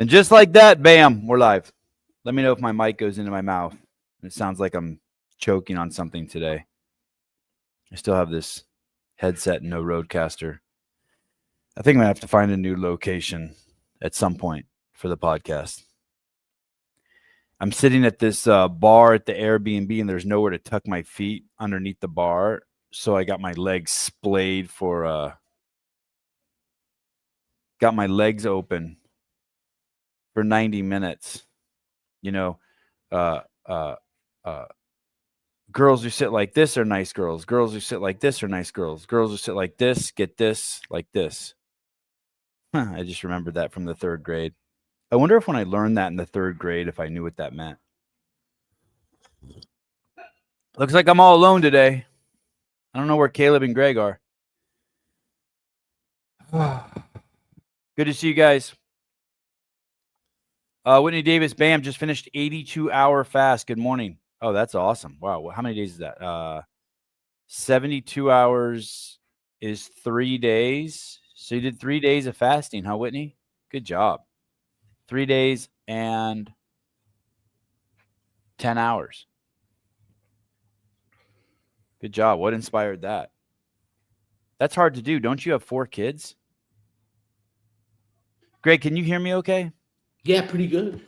And just like that, bam, we're live. Let me know if my mic goes into my mouth. It sounds like I'm choking on something today. I still have this headset and no Rodecaster. I think I'm going to have to find a new location at some point for the podcast. I'm sitting at this bar at the Airbnb, and there's nowhere to tuck my feet underneath the bar. So I got my legs splayed got my legs open for 90 minutes. You know, girls who sit like this are nice girls. Girls who sit like this are nice girls. Girls who sit like this get this like this. I just remembered that from the 3rd grade. I wonder if when I learned that in the 3rd grade, if I knew what that meant. Looks like I'm all alone today. I don't know where Caleb and Greg are. Good to see you guys. Whitney Davis, bam, just finished 82-hour fast. Good morning. Oh, that's awesome. Wow. How many days is that? 72 hours is 3 days. So you did 3 days of fasting, huh, Whitney? Good job. 3 days and 10 hours. Good job. What inspired that? That's hard to do. Don't you have 4 kids? Greg, can you hear me okay? Yeah, pretty good.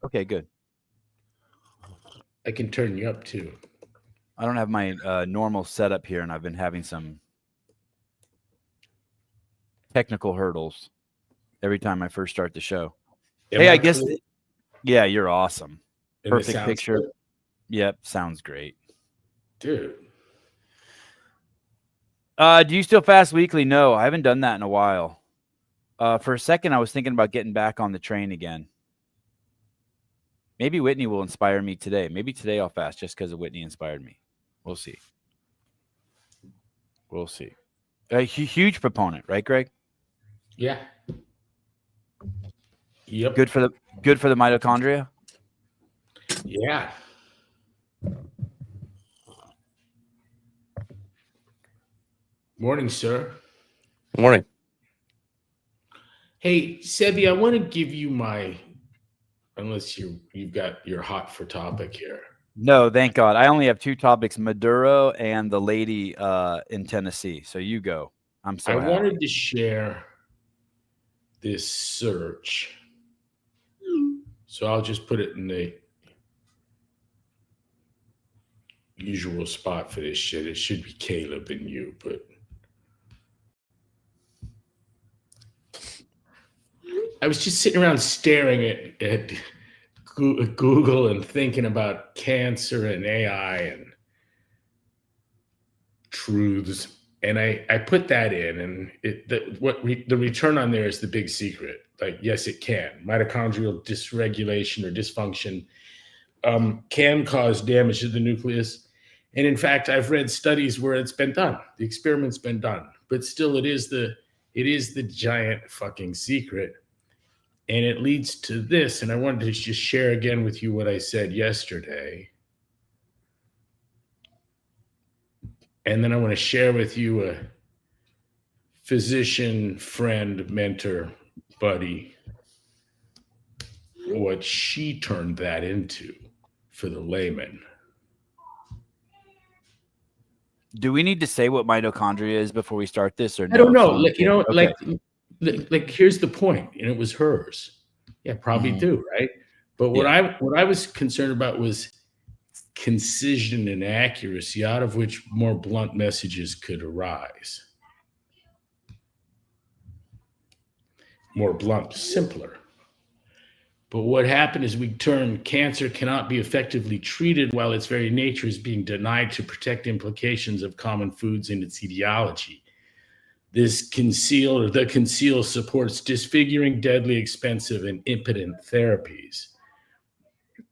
Okay, good. I can turn you up too. I don't have my normal setup here, and I've been having some technical hurdles every time I first start the show. I guess. Yeah, you're awesome. Perfect picture. Good. Yep, sounds great. Dude. Do you still fast weekly? No, I haven't done that in a while. For a second, I was thinking about getting back on the train again. Maybe Whitney will inspire me today. Maybe today I'll fast just because Whitney inspired me. We'll see. We'll see. A huge proponent, right, Greg? Yeah. Yep. Good for the mitochondria. Yeah. Morning, sir. Morning. Hey, Sebi, I want to give you unless you've got your hot for topic here. No, thank God. I only have 2 topics, Maduro and the lady in Tennessee. So you go. I'm so happy. Wanted to share this search. So I'll just put it in the usual spot for this shit. It should be Caleb and you, but I was just sitting around staring at Google and thinking about cancer and AI and truths. And I put that in, and the return on there is the big secret. Like, yes, it can. Mitochondrial dysregulation or dysfunction can cause damage to the nucleus. And in fact, I've read studies where it's been done. The experiment's been done, but still it is the giant fucking secret. And it leads to this, and I wanted to just share again with you what I said yesterday. And then I want to share with you a physician, friend, mentor, buddy, what she turned that into for the layman. Do we need to say what mitochondria is before we start this, or no? I don't know. Like here's the point, and it was hers. Yeah, probably do, right? But what I was concerned about was concision and accuracy, out of which more blunt messages could arise. More blunt, simpler. But what happened is we turned cancer cannot be effectively treated while its very nature is being denied to protect implications of common foods in its etiology. The conceal supports disfiguring, deadly, expensive, and impotent therapies.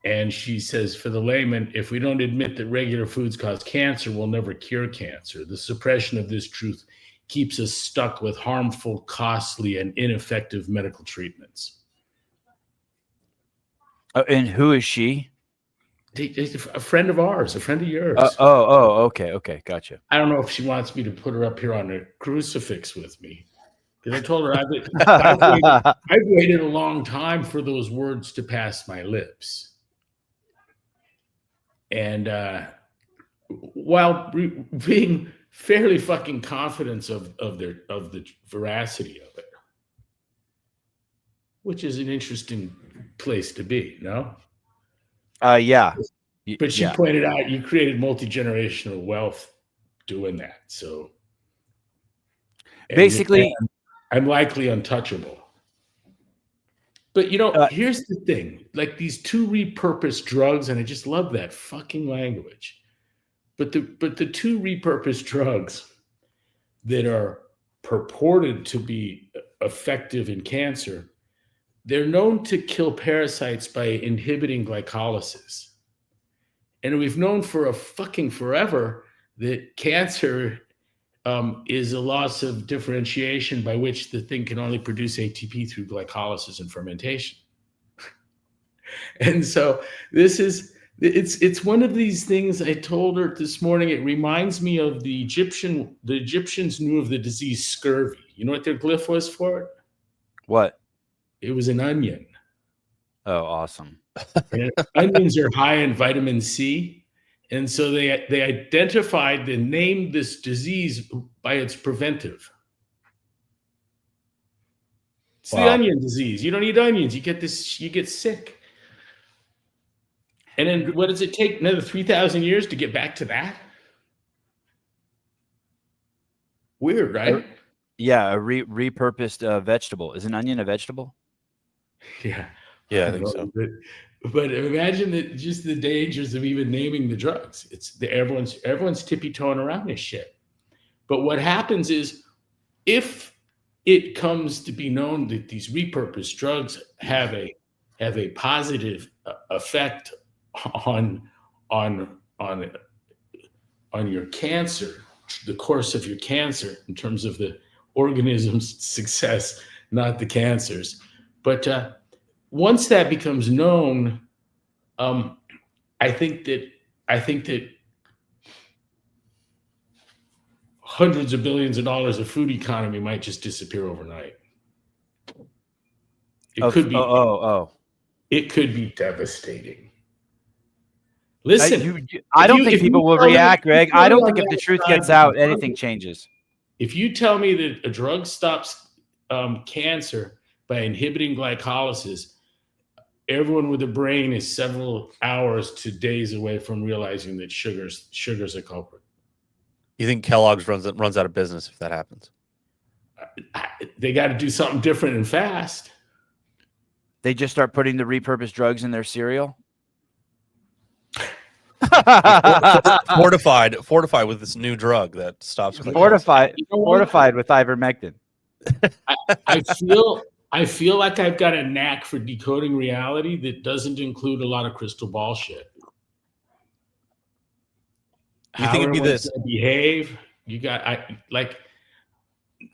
And she says, for the layman, if we don't admit that regular foods cause cancer, we'll never cure cancer. The suppression of this truth keeps us stuck with harmful, costly, and ineffective medical treatments. And who is she? A friend of ours, a friend of yours. Okay, gotcha. I don't know if she wants me to put her up here on a crucifix with me. Because I told her I've waited a long time for those words to pass my lips. And while being fairly fucking confident of the veracity of it, which is an interesting place to be, no? Yeah. But she pointed out you created multi-generational wealth doing that. So basically, I'm likely untouchable. But here's the thing: like these two repurposed drugs, and I just love that fucking language. But the two repurposed drugs that are purported to be effective in cancer, they're known to kill parasites by inhibiting glycolysis. And we've known for a fucking forever that cancer is a loss of differentiation by which the thing can only produce ATP through glycolysis and fermentation. And so it's one of these things. I told her this morning, it reminds me of the Egyptians knew of the disease scurvy. You know what their glyph was for it? What? It was an onion. Oh, awesome. And onions are high in vitamin C. And so they identified and named this disease by its preventive. It's the onion disease. You don't eat onions. You get sick. And then what does it take? Another 3,000 years to get back to that? Weird, right? Yeah, a repurposed vegetable. Is an onion a vegetable? Yeah. Yeah, I think so. But imagine just the dangers of even naming the drugs. Everyone's tippy-toeing around this shit. But what happens is, if it comes to be known that these repurposed drugs have a positive effect on your cancer, the course of your cancer, in terms of the organism's success, not the cancer's, but once that becomes known, I think that hundreds of billions of dollars of food economy might just disappear overnight. It could be devastating. Listen, I don't think people will react, Greg. I don't think if the truth gets out, anything changes. If you tell me that a drug stops cancer by inhibiting glycolysis, everyone with a brain is several hours to days away from realizing that sugar's a culprit. You think Kellogg's runs out of business if that happens? They got to do something different and fast. They just start putting the repurposed drugs in their cereal. Fortified with this new drug that stops. Fortified with ivermectin. I feel like I've got a knack for decoding reality that doesn't include a lot of crystal ball shit. You think it'd be this? Behave.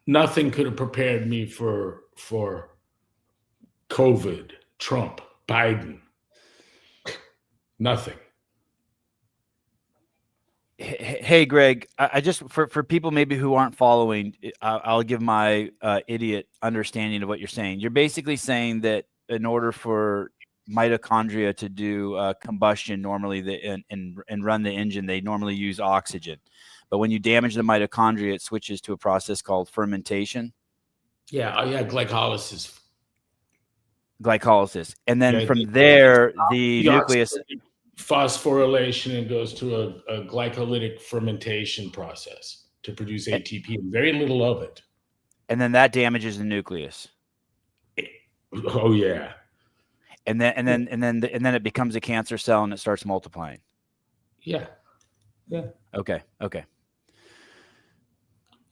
Nothing could have prepared me for COVID, Trump, Biden. Nothing. Hey, Greg, I just, for people maybe who aren't following, I'll give my idiot understanding of what you're saying. You're basically saying that in order for mitochondria to do combustion normally and run the engine, they normally use oxygen. But when you damage the mitochondria, it switches to a process called fermentation. Yeah, glycolysis. And then from there, the nucleus... phosphorylation, and goes to a glycolytic fermentation process to produce ATP, and very little of it. And then that damages the nucleus. Oh yeah. And then it becomes a cancer cell and it starts multiplying. Yeah. Okay.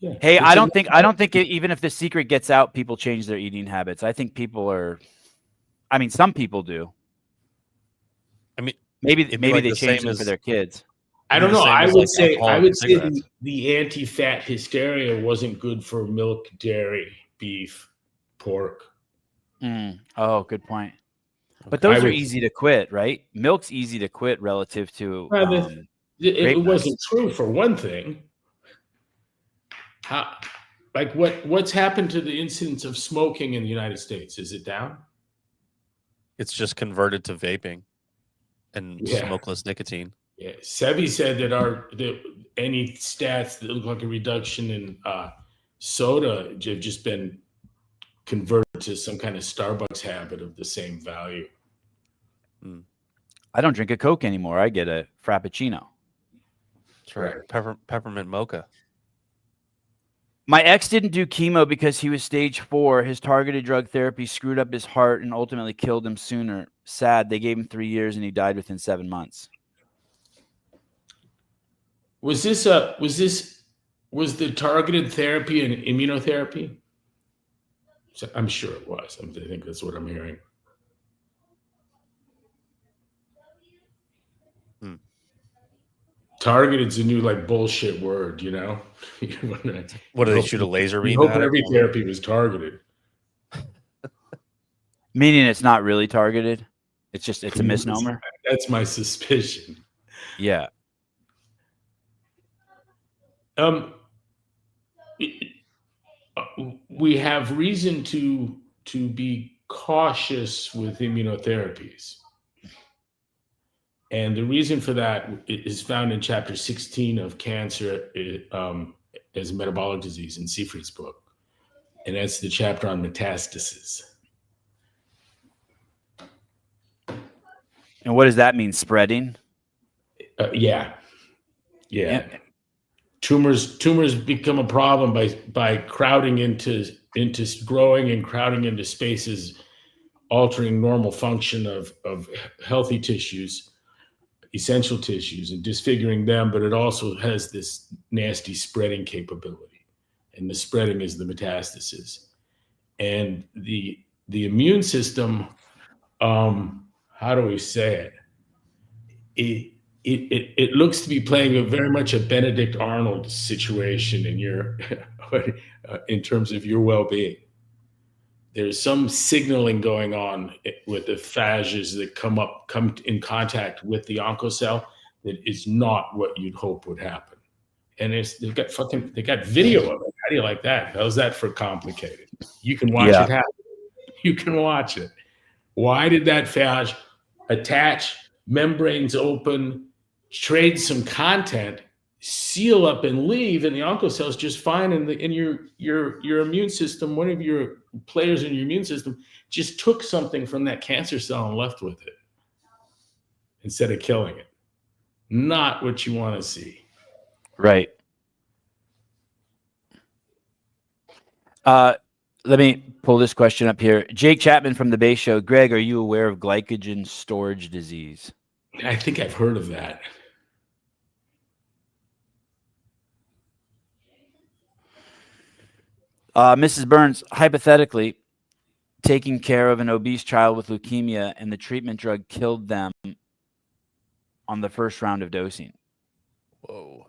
Yeah. Hey, I don't think even if the secret gets out, people change their eating habits. I think some people do. I mean, maybe they change them for their kids. I don't know. I would say the anti-fat hysteria wasn't good for milk, dairy, beef, pork. Oh, good point. But those are easy to quit, right? Milk's easy to quit relative to. It wasn't true for one thing. like what's happened to the incidence of smoking in the United States? Is it down? It's just converted to vaping and Yeah. smokeless nicotine. Yeah, Sebi said that any stats that look like a reduction in soda have just been converted to some kind of Starbucks habit of the same value. I don't drink a Coke anymore. I get a Frappuccino. That's right. Peppermint mocha. My ex didn't do chemo because he was stage 4. His targeted drug therapy screwed up his heart and ultimately killed him sooner. Sad. They gave him 3 years and he died within 7 months. Was the targeted therapy an immunotherapy? I'm sure it was. I think that's what I'm hearing. Targeted's a new like bullshit word, you know. What do they shoot a laser beam? Hope every therapy was targeted. Meaning it's not really targeted. It's a misnomer. That's my suspicion. Yeah. We have reason to be cautious with immunotherapies. And the reason for that is found in chapter 16 of Cancer as a Metabolic Disease in Seyfried's book. And that's the chapter on metastasis. And what does that mean? Spreading? Yeah. Tumors become a problem by crowding into growing and crowding into spaces, altering normal function of healthy tissues, essential tissues, and disfiguring them, but it also has this nasty spreading capability. And the spreading is the metastasis. And the immune system, how do we say it? It looks to be playing very much a Benedict Arnold situation in terms of your well-being. There's some signaling going on with the phages that come in contact with the oncocell that is not what you'd hope would happen. And they got video of it. How do you like that? How's that for complicated? You can watch it happen. You can watch it. Why did that phage attach, membranes open, trade some content, seal up and leave, and the oncocell is just fine, and your immune system, one of your players in your immune system, just took something from that cancer cell and left with it instead of killing it. Not what you want to see. Right. Let me pull this question up here. Jake Chapman from the Bay Show. Greg, are you aware of glycogen storage disease? I think I've heard of that. Mrs. Burns, hypothetically, taking care of an obese child with leukemia and the treatment drug killed them on the first round of dosing. Whoa.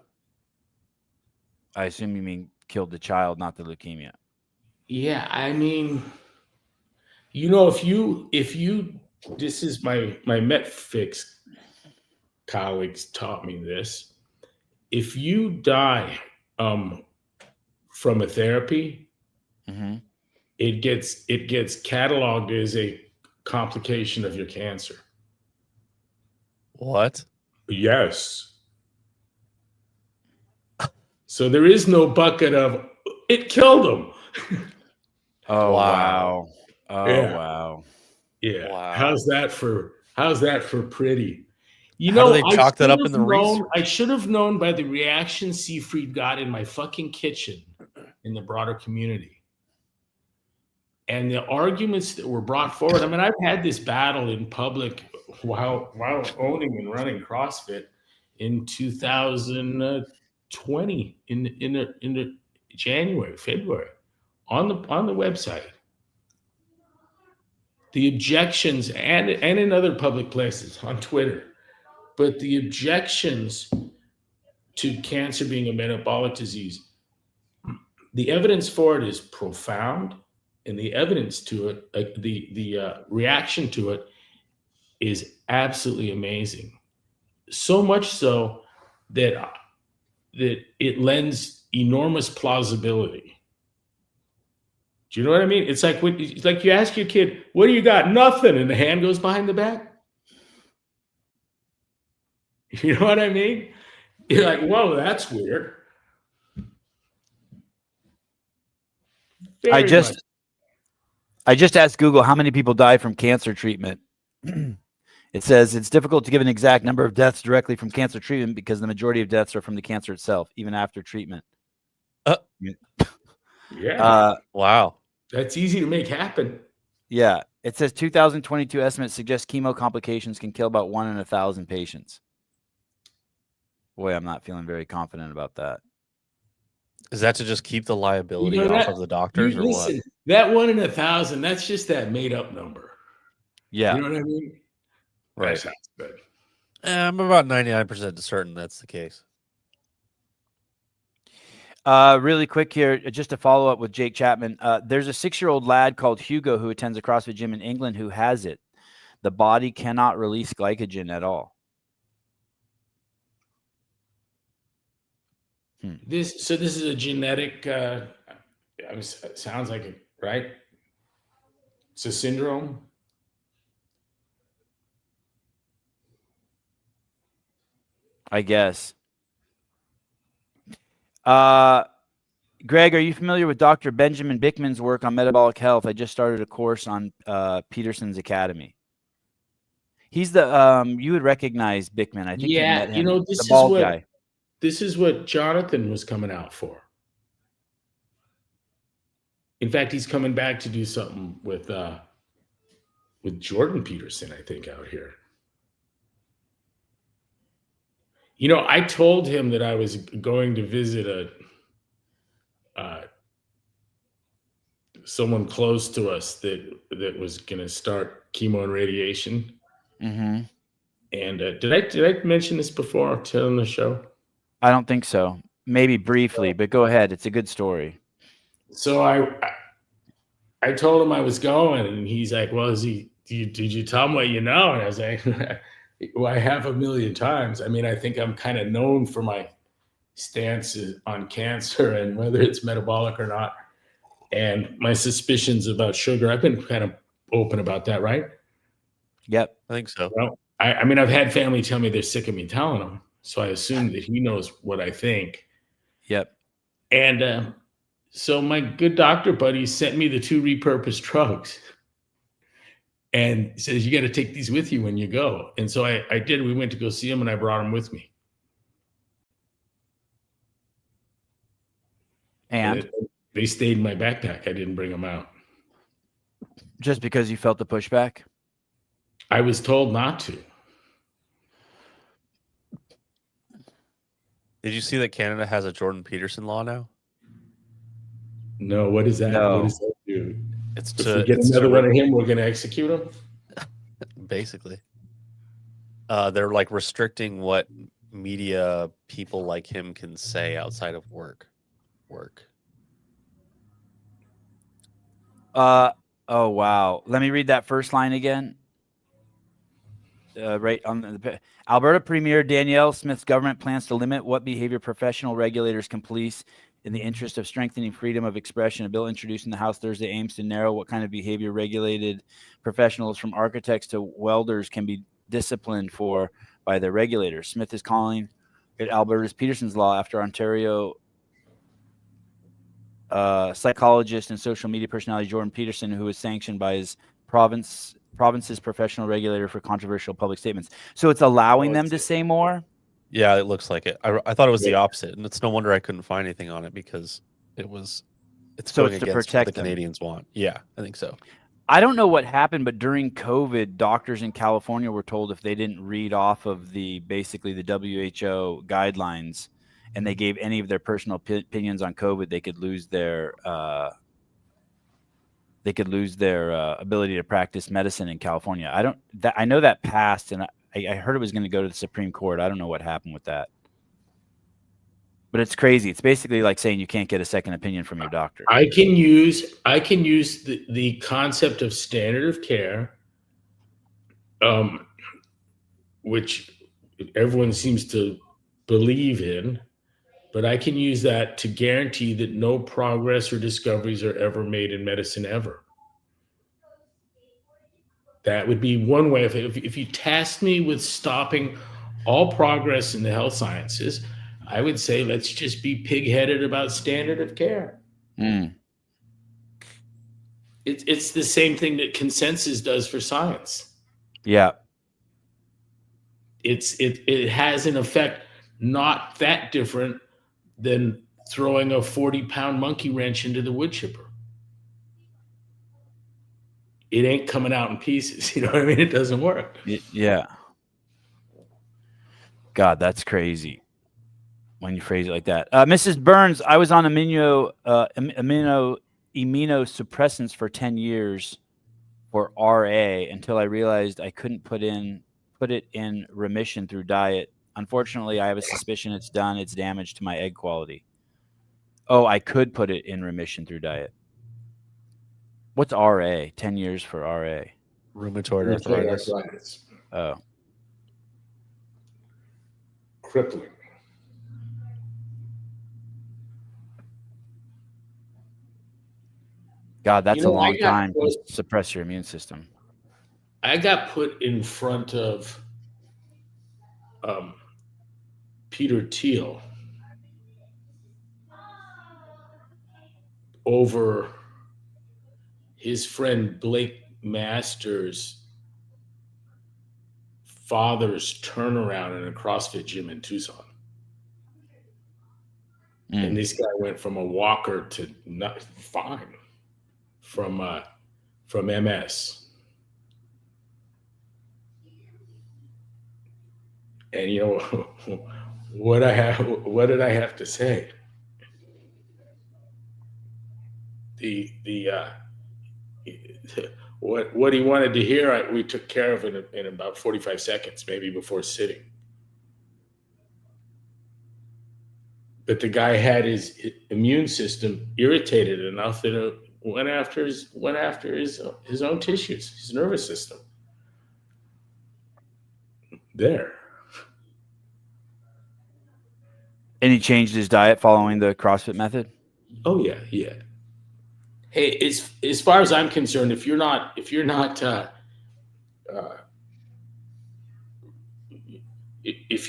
I assume you mean killed the child, not the leukemia. Yeah, I mean, if you this is my MetFix colleagues taught me this. If you die from a therapy, mm-hmm. it gets cataloged as a complication of your cancer. What? Yes. So there is no bucket of it killed him. Oh wow. Oh yeah. wow. Yeah. Wow. How's that for pretty? How do they chalk that up in the research? I should have known by the reaction Seyfried got in my fucking kitchen in the broader community. And the arguments that were brought forward. I mean, I've had this battle in public while owning and running CrossFit in 2020 in the January, February on the website. The objections and in other public places on Twitter, but the objections to cancer being a metabolic disease, the evidence for it is profound, and the evidence to it, the reaction to it, is absolutely amazing. So much so that it lends enormous plausibility Do you know what I mean? It's like you ask your kid, "What do you got?" Nothing, and the hand goes behind the back. You know what I mean? You're like, "Whoa, that's weird." I Very much. just I just asked Google how many people die from cancer treatment. It says it's difficult to give an exact number of deaths directly from cancer treatment because the majority of deaths are from the cancer itself, even after treatment. Yeah, Wow. that's easy to make happen. Yeah. It says 2022 estimates suggest chemo complications can kill about 1 in 1,000 patients. Boy, I'm not feeling very confident about that. Is that to just keep the liability You know off that of the doctors, or listen, what? that 1 in 1,000, that's just that made up number. Yeah. You know what I mean? That Right. sounds good. I'm about 99% certain that's the case. Really quick here, just to follow up with Jake Chapman. There's a 6-year-old lad called Hugo who attends a CrossFit gym in England who has it. The body cannot release glycogen at all. This is a genetic. Sounds like it, right? It's a syndrome. I guess. Greg, are you familiar with Dr. Benjamin Bickman's work on metabolic health? I just started a course on Peterson's Academy. He's the you would recognize Bickman. I think you met him. The bald guy. This is what Jonathan was coming out for. In fact, he's coming back to do something with Jordan Peterson, I think, out here. You know, I told him that I was going to visit someone close to us that was going to start chemo and radiation. Mm-hmm. And did I mention this before on the show? I don't think so. Maybe briefly, but go ahead. It's a good story. So I told him I was going, and he's like, "Well, did you tell him what you know?" And I was like, "Well, I have 1,000,000 times. I mean, I think I'm kind of known for my stance on cancer and whether it's metabolic or not, and my suspicions about sugar. I've been kind of open about that, right?" Yep. I think so. Well, I mean, I've had family tell me they're sick of me telling them, so I assume that he knows what I think. Yep. And so my good doctor buddy sent me the 2 repurposed drugs and says, "You got to take these with you when you go." And so I did. We went to go see him, and I brought him with me. And they stayed in my backpack. I didn't bring them out. Just because you felt the pushback? I was told not to. Did you see that Canada has a Jordan Peterson law now? No, what is that? No. What does that do? It's If we get another one of him, we're going to execute him? Basically. They're like restricting what media people like him can say outside of work. Oh, wow. Let me read that first line again. Right on the Alberta Premier Danielle Smith's government plans to limit what behavior professional regulators can police in the interest of strengthening freedom of expression. A bill introduced in the House Thursday aims to narrow what kind of behavior regulated professionals from architects to welders can be disciplined for by their regulators. Smith is calling it Alberta's Peterson's Law after Ontario psychologist and social media personality Jordan Peterson, who was sanctioned by his province's professional regulator for controversial public statements. So it's allowing them to say more? Yeah, it looks like it. I thought it was the opposite, and it's no wonder I couldn't find anything on it because it's going against what the Canadians want. Yeah, I think so. I don't know what happened, but during COVID, doctors in California were told if they didn't read off of basically the WHO guidelines and they gave any of their personal opinions on COVID, they could lose their ability to practice medicine in California. I know that passed, and I heard it was going to go to the Supreme Court. I don't know what happened with that. But it's crazy. It's basically like saying you can't get a second opinion from your doctor. I can use the concept of standard of care, which everyone seems to believe in, but I can use that to guarantee that no progress or discoveries are ever made in medicine ever. That would be one way. If you tasked me with stopping all progress in the health sciences, I would say let's just be pig-headed about standard of care. It's the same thing that consensus does for science. Yeah. It has an effect not that different than throwing a 40-pound monkey wrench into the wood chipper. It ain't coming out in pieces. You know what I mean? It doesn't work. Yeah. God, that's crazy when you phrase it like that. Mrs. Burns, I was on immunosuppressants for 10 years for RA until I realized I couldn't put it in remission through diet. Unfortunately, I have a suspicion it's done its damage to my egg quality. Oh, I could put it in remission through diet. What's RA? 10 years for RA. Rheumatoid arthritis. Oh. Crippling. God, that's a long time to suppress your immune system. I got put in front of Peter Thiel over his friend Blake Masters' father's turnaround in a CrossFit gym in Tucson. And this guy went from a walker to not fine from MS. And you know what did I have to say? What he wanted to hear, we took care of it in about 45 seconds, maybe before sitting. But the guy had his immune system irritated enough that it went after his own tissues, his nervous system. There. And he changed his diet following the CrossFit method? Oh yeah. Hey, as far as I'm concerned, if you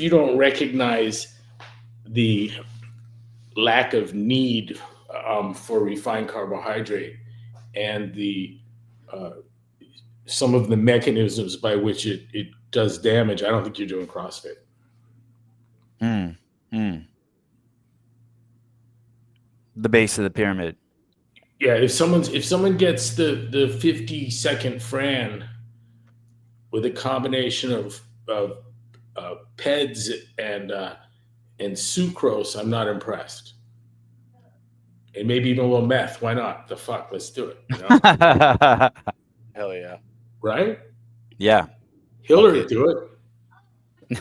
don't recognize the lack of need for refined carbohydrate and the some of the mechanisms by which it does damage, I don't think you're doing CrossFit. The base of the pyramid. Yeah, if someone gets the 50-second Fran with a combination of PEDs and sucrose, I'm not impressed. And maybe even a little meth. Why not? The fuck? Let's do it. You know? Hell yeah. Right? Yeah. Hillary do it.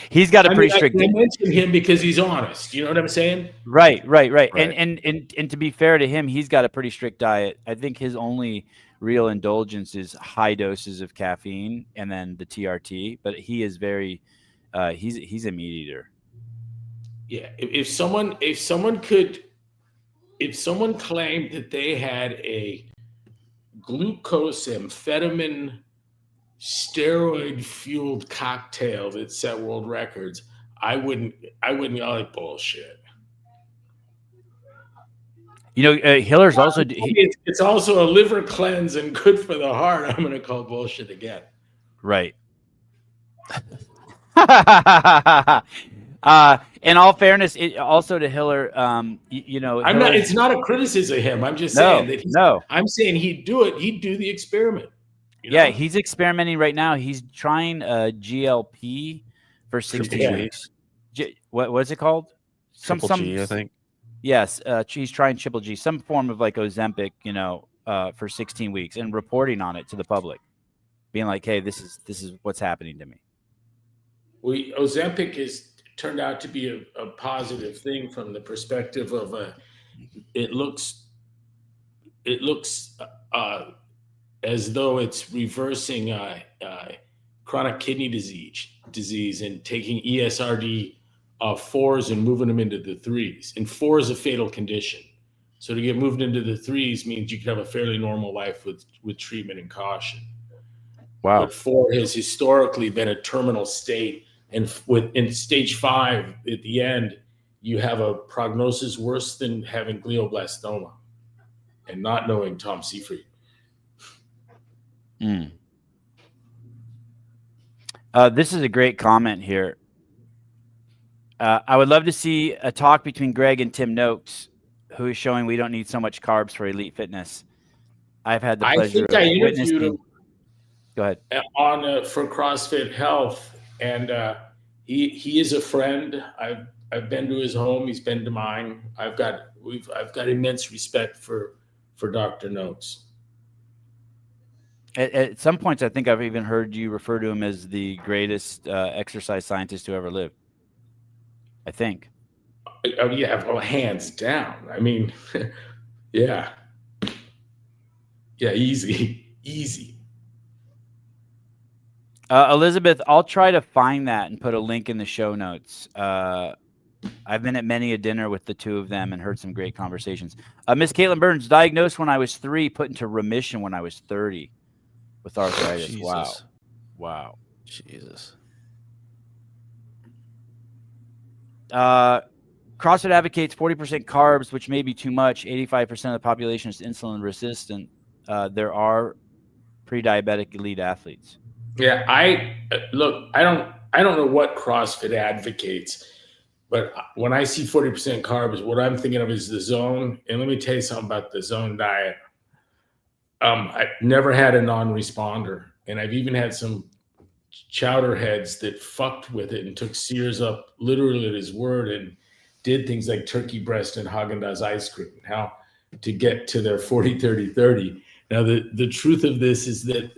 He's got a pretty strict. I mention him because he's honest. You know what I'm saying? Right. And to be fair to him, he's got a pretty strict diet. I think his only real indulgence is high doses of caffeine and then the TRT. But he is very, he's a meat eater. Yeah. If someone claimed that they had a glucose amphetamine steroid fueled cocktail that set world records, I wouldn't yell like bullshit. You know, Hiller's also it's also a liver cleanse and good for the heart. I'm going to call bullshit again. Right. In all fairness, also to Hiller, it's not a criticism of him. I'm just saying that I'm saying he'd do it. He'd do the experiment. You know? Yeah, he's experimenting right now. He's trying GLP for 16 weeks. What's it called? Triple G, I think. Yes, he's trying Triple G, some form of like Ozempic, for 16 weeks and reporting on it to the public, being like, "Hey, this is what's happening to me." Ozempic has turned out to be a positive thing from the perspective of it looks as though it's reversing chronic kidney disease and taking ESRD 4s and moving them into the 3s. And 4 is a fatal condition. So to get moved into the 3s means you could have a fairly normal life with treatment and caution. Wow. But 4 has historically been a terminal state. And in stage 5, at the end, you have a prognosis worse than having glioblastoma and not knowing Tom Seyfried. This is a great comment here. I would love to see a talk between Greg and Tim Noakes, who is showing we don't need so much carbs for elite fitness. I've had the pleasure of witnessing. Go ahead. For CrossFit Health, and he is a friend. I've been to his home. He's been to mine. I've got immense respect for Dr. Noakes. At some points, I think I've even heard you refer to him as the greatest exercise scientist who ever lived. I think. Oh, yeah, well, hands down. I mean, yeah, easy. Elizabeth, I'll try to find that and put a link in the show notes. I've been at many a dinner with the two of them and heard some great conversations. Miss Caitlin Burns, diagnosed when I was 3, put into remission when I was 30 with arthritis. Jesus. Wow. Jesus. CrossFit advocates 40% carbs, which may be too much. 85% of the population is insulin resistant. There are pre-diabetic elite athletes. Yeah, I don't know what CrossFit advocates, but when I see 40% carbs, what I'm thinking of is the zone. And let me tell you something about the zone diet. I've never had a non-responder, and I've even had some chowder heads that fucked with it and took Sears up literally at his word and did things like turkey breast and Haagen-Dazs ice cream. How to get to their 40, 30, 30. Now, the truth of this is that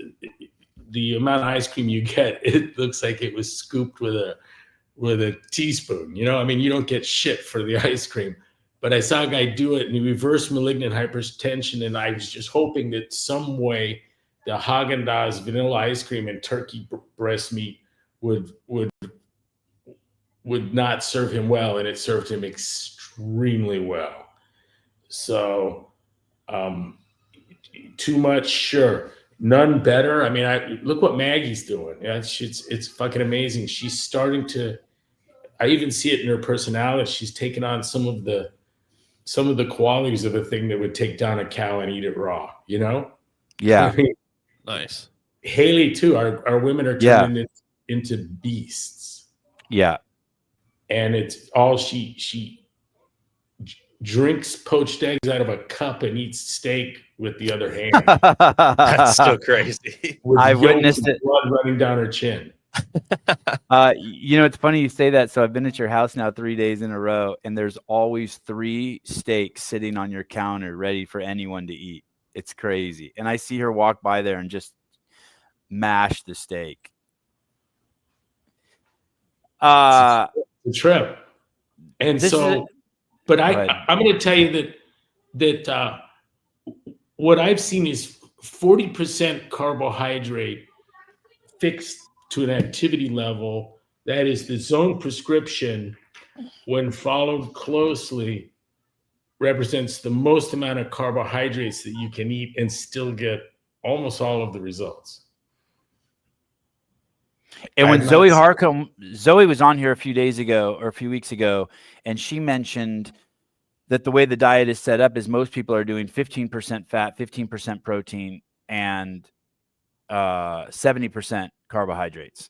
the amount of ice cream you get, it looks like it was scooped with a teaspoon. You know, I mean, you don't get shit for the ice cream. But I saw a guy do it and he reversed malignant hypertension, and I was just hoping that some way the Haagen-Dazs vanilla ice cream and turkey breast meat would not serve him well, and it served him extremely well. So, too much, sure. None better. I mean, look what Maggie's doing. Yeah, it's fucking amazing. She's starting to. I even see it in her personality. She's taken on some of the qualities of a thing that would take down a cow and eat it raw. You know? Yeah. I mean, Nice. Haley too. Our women are turning into beasts. Yeah. And it's all she drinks poached eggs out of a cup and eats steak with the other hand. That's so crazy. I witnessed it. Blood running down her chin. You know, it's funny you say that. So I've been at your house now 3 days in a row, and there's always 3 steaks sitting on your counter ready for anyone to eat. It's crazy. And I see her walk by there and just mash the steak. The trip. And so, but I'm going to tell you that what I've seen is 40% carbohydrate fixed to an activity level. That is the zone prescription, when followed closely, represents the most amount of carbohydrates that you can eat and still get almost all of the results. And when Zoe was on here a few weeks ago, and she mentioned that the way the diet is set up is most people are doing 15% fat, 15% protein, and 70% carbohydrates.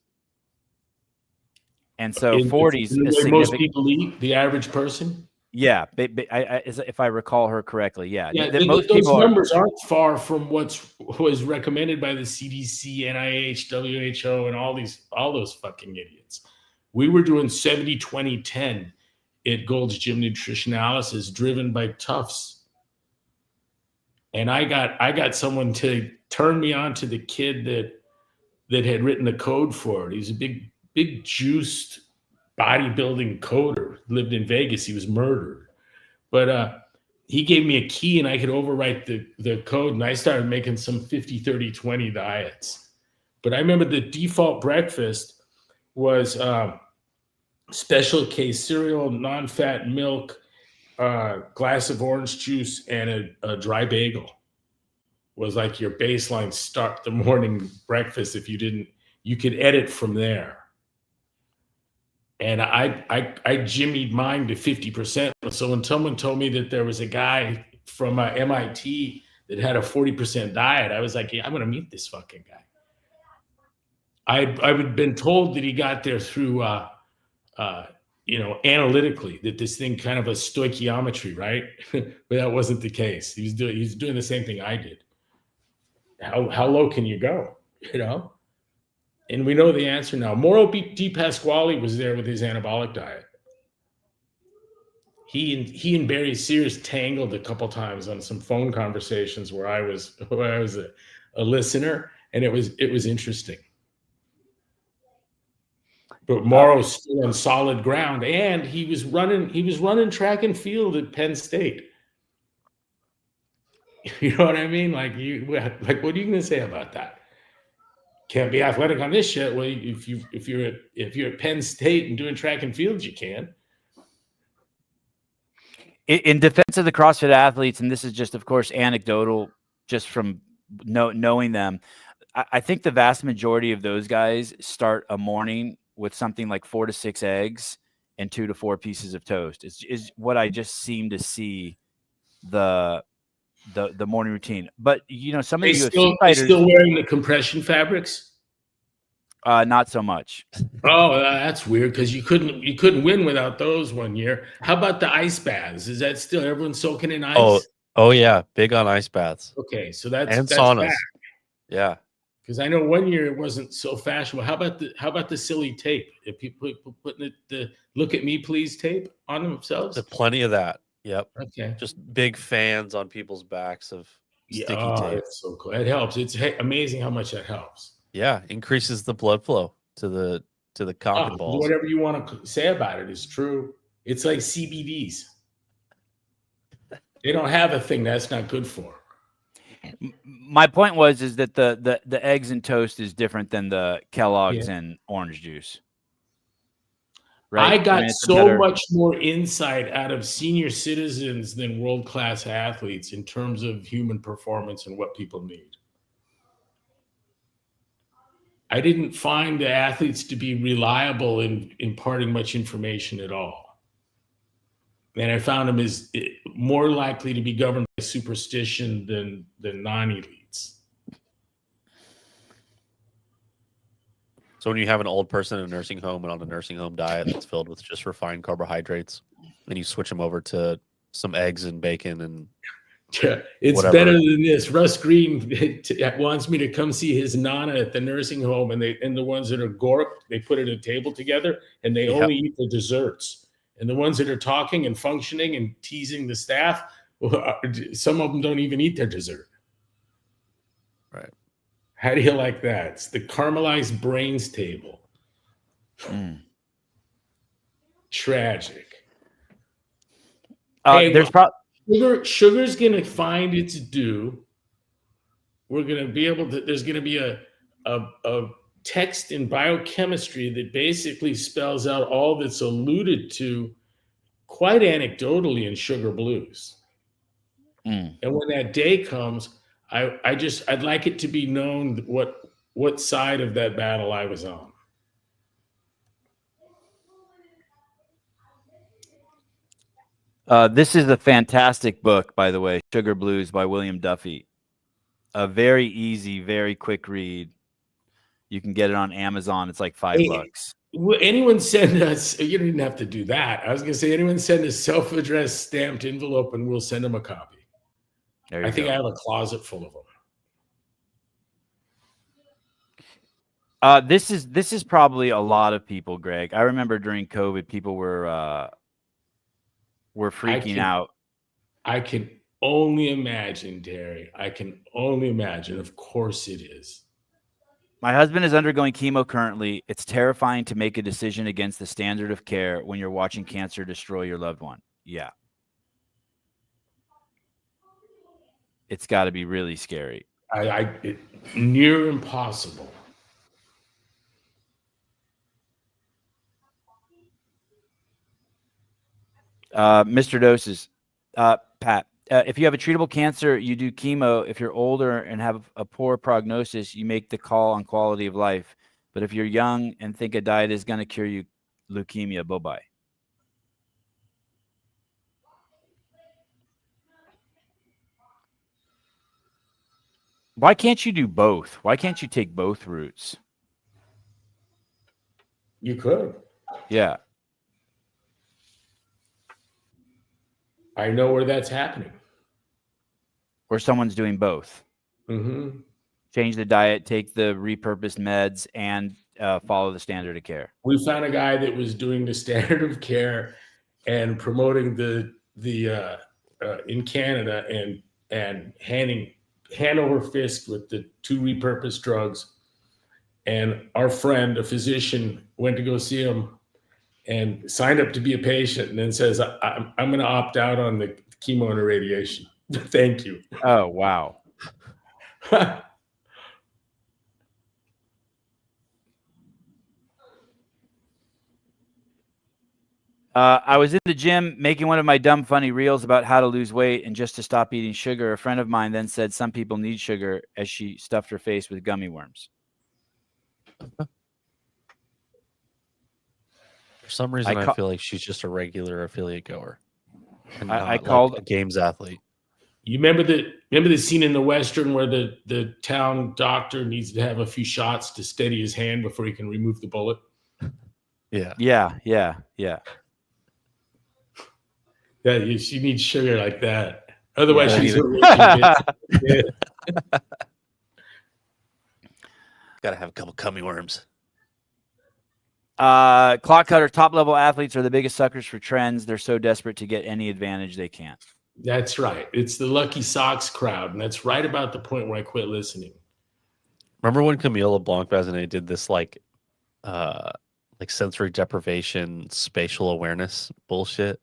And so 40s is significant. Most people eat, the average person. Yeah, if I recall her correctly, yeah. Those numbers aren't far from what was recommended by the CDC, NIH, WHO, and all those fucking idiots. We were doing 70, 20, 10 at Gold's Gym Nutritionalysis, driven by Tufts. And I got someone to turn me on to the kid that had written the code for it. He's a big juiced bodybuilding coder, lived in Vegas. He was murdered, but he gave me a key and I could overwrite the code, and I started making some 50, 30, 20 diets. But I remember the default breakfast was special K cereal, non-fat milk, glass of orange juice, and a dry bagel. Was like your baseline start the morning breakfast. If you didn't, you could edit from there. And I jimmied mine to 50%. So when someone told me that there was a guy from MIT that had a 40% diet, I was like, yeah, I'm going to meet this fucking guy. I'd been told that he got there through, analytically, that this thing kind of a stoichiometry, right? But that wasn't the case. He's doing the same thing I did. How low can you go? And we know the answer now. Mauro Di Pasquale was there with his anabolic diet. He and Barry Sears tangled a couple times on some phone conversations where I was a listener, and it was interesting. But Mauro's still on solid ground, and he was running track and field at Penn State. You know what I mean? Like what are you going to say about that? Can't be athletic on this shit. Well, if you're at Penn State and doing track and field, you can. In defense of the CrossFit athletes, and this is just, of course, anecdotal, just from knowing them, I think the vast majority of those guys start a morning with something like 4 to 6 eggs and 2 to 4 pieces of toast. Is what I just seem to see the morning routine. But some of the UFC fighters still wearing the compression fabrics. Not so much. Oh, that's weird, because you couldn't win without those one year. How about the ice baths? Is that still everyone soaking in ice? Oh yeah, big on ice baths. Okay, so that's saunas. Back. Yeah, because I know one year it wasn't so fashionable. How about the silly tape? If people putting the "Look at me, please" tape on themselves? There's plenty of that. Yep. Okay. Just big fans on people's backs of sticky tape. It's so cool. It helps. It's amazing how much that helps. Yeah, increases the blood flow to the cock and balls. Whatever you want to say about it is true. It's like CBDs. They don't have a thing that's not good for. My point is that the eggs and toast is different than the Kellogg's and orange juice. Right? I got so much more insight out of senior citizens than world-class athletes in terms of human performance and what people need. I didn't find the athletes to be reliable in imparting much information at all. And I found them as more likely to be governed by superstition than non-elites. So when you have an old person in a nursing home and on a nursing home diet that's filled with just refined carbohydrates, and you switch them over to some eggs and bacon and it's whatever. Better than this. Russ Green wants me to come see his nana at the nursing home, and the ones that are gorked, they put at a table together, and they only eat the desserts. And the ones that are talking and functioning and teasing the staff, some of them don't even eat their dessert. Right. How do you like that? It's the caramelized brains table. Tragic. There's Sugar's going to find its due. We're going to be able to. There's going to be a text in biochemistry that basically spells out all that's alluded to, quite anecdotally, in Sugar Blues. And when that day comes, I'd like it to be known what side of that battle I was on. This is a fantastic book, by the way, Sugar Blues by William Duffy. A very easy, very quick read. You can get it on Amazon. It's like $5. Will anyone send us? You don't even have to do that. I was going to say, anyone send a self-addressed stamped envelope, and we'll send them a copy. I think I have a closet full of them. This is probably a lot of people, Greg. I remember during COVID, people were freaking out. I can only imagine, Terry. I can only imagine. Of course it is. My husband is undergoing chemo currently. It's terrifying to make a decision against the standard of care when you're watching cancer destroy your loved one. Yeah. It's got to be really scary. Near impossible. Mr. Doses, Pat, if you have a treatable cancer, you do chemo. If you're older and have a poor prognosis, you make the call on quality of life. But if you're young and think a diet is going to cure you leukemia, bye-bye. Why can't you do both? Why can't you take both routes? You could. Yeah. I know where that's happening. Or someone's doing both. Mm-hmm. Change the diet, take the repurposed meds, and follow the standard of care. We found a guy that was doing the standard of care and promoting the in Canada and handing hand over fist with the 2 repurposed drugs. And our friend, a physician, went to go see him and signed up to be a patient, and then says, "I'm going to opt out on the chemo and the radiation. Thank you." Oh, wow. I was in the gym making one of my dumb, funny reels about how to lose weight and just to stop eating sugar. A friend of mine then said some people need sugar as she stuffed her face with gummy worms. For some reason, I feel like she's just a regular affiliate goer. And I called like a games athlete. You remember the scene in the Western where the town doctor needs to have a few shots to steady his hand before he can remove the bullet? Yeah. Yeah. Yeah, she needs sugar like that. Otherwise, Yeah, she's a raging bitch. Gotta have a couple gummy worms. Clock cutter top level athletes are the biggest suckers for trends. They're so desperate to get any advantage they can. That's right. It's the Lucky Socks crowd, and that's right about the point where I quit listening. Remember when Camille LeBlanc-Bazinet did this like sensory deprivation, spatial awareness bullshit?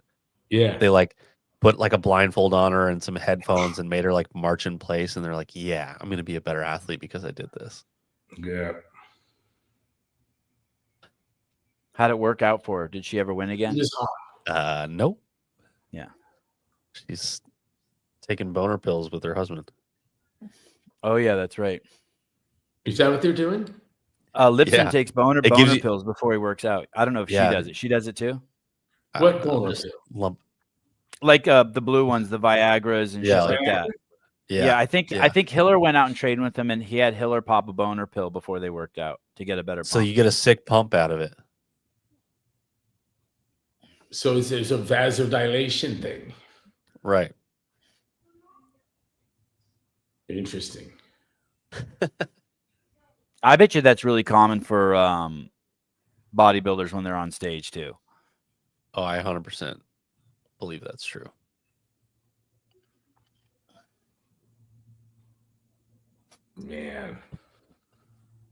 Yeah. They like put like a blindfold on her and some headphones and made her like march in place, and they're like, "Yeah, I'm gonna be a better athlete because I did this." Yeah. How'd it work out for her? Did she ever win again? Just hot. Nope. Yeah. She's taking boner pills with her husband. Oh yeah, that's right. Is that what they're doing? Lipson takes boner gives you- pills before he works out. I don't know if she does it. She does it too? What boner just pill? lump. Like the blue ones, the Viagras and shit Yeah. like that. Yeah. I think Hiller went out and trained with him, and he had Hiller pop a boner pill before they worked out to get a better pump. So you get a sick pump out of it. So there's a vasodilation thing. Right. Interesting. I bet you that's really common for bodybuilders when they're on stage too. Oh, I 100% believe that's true. Man.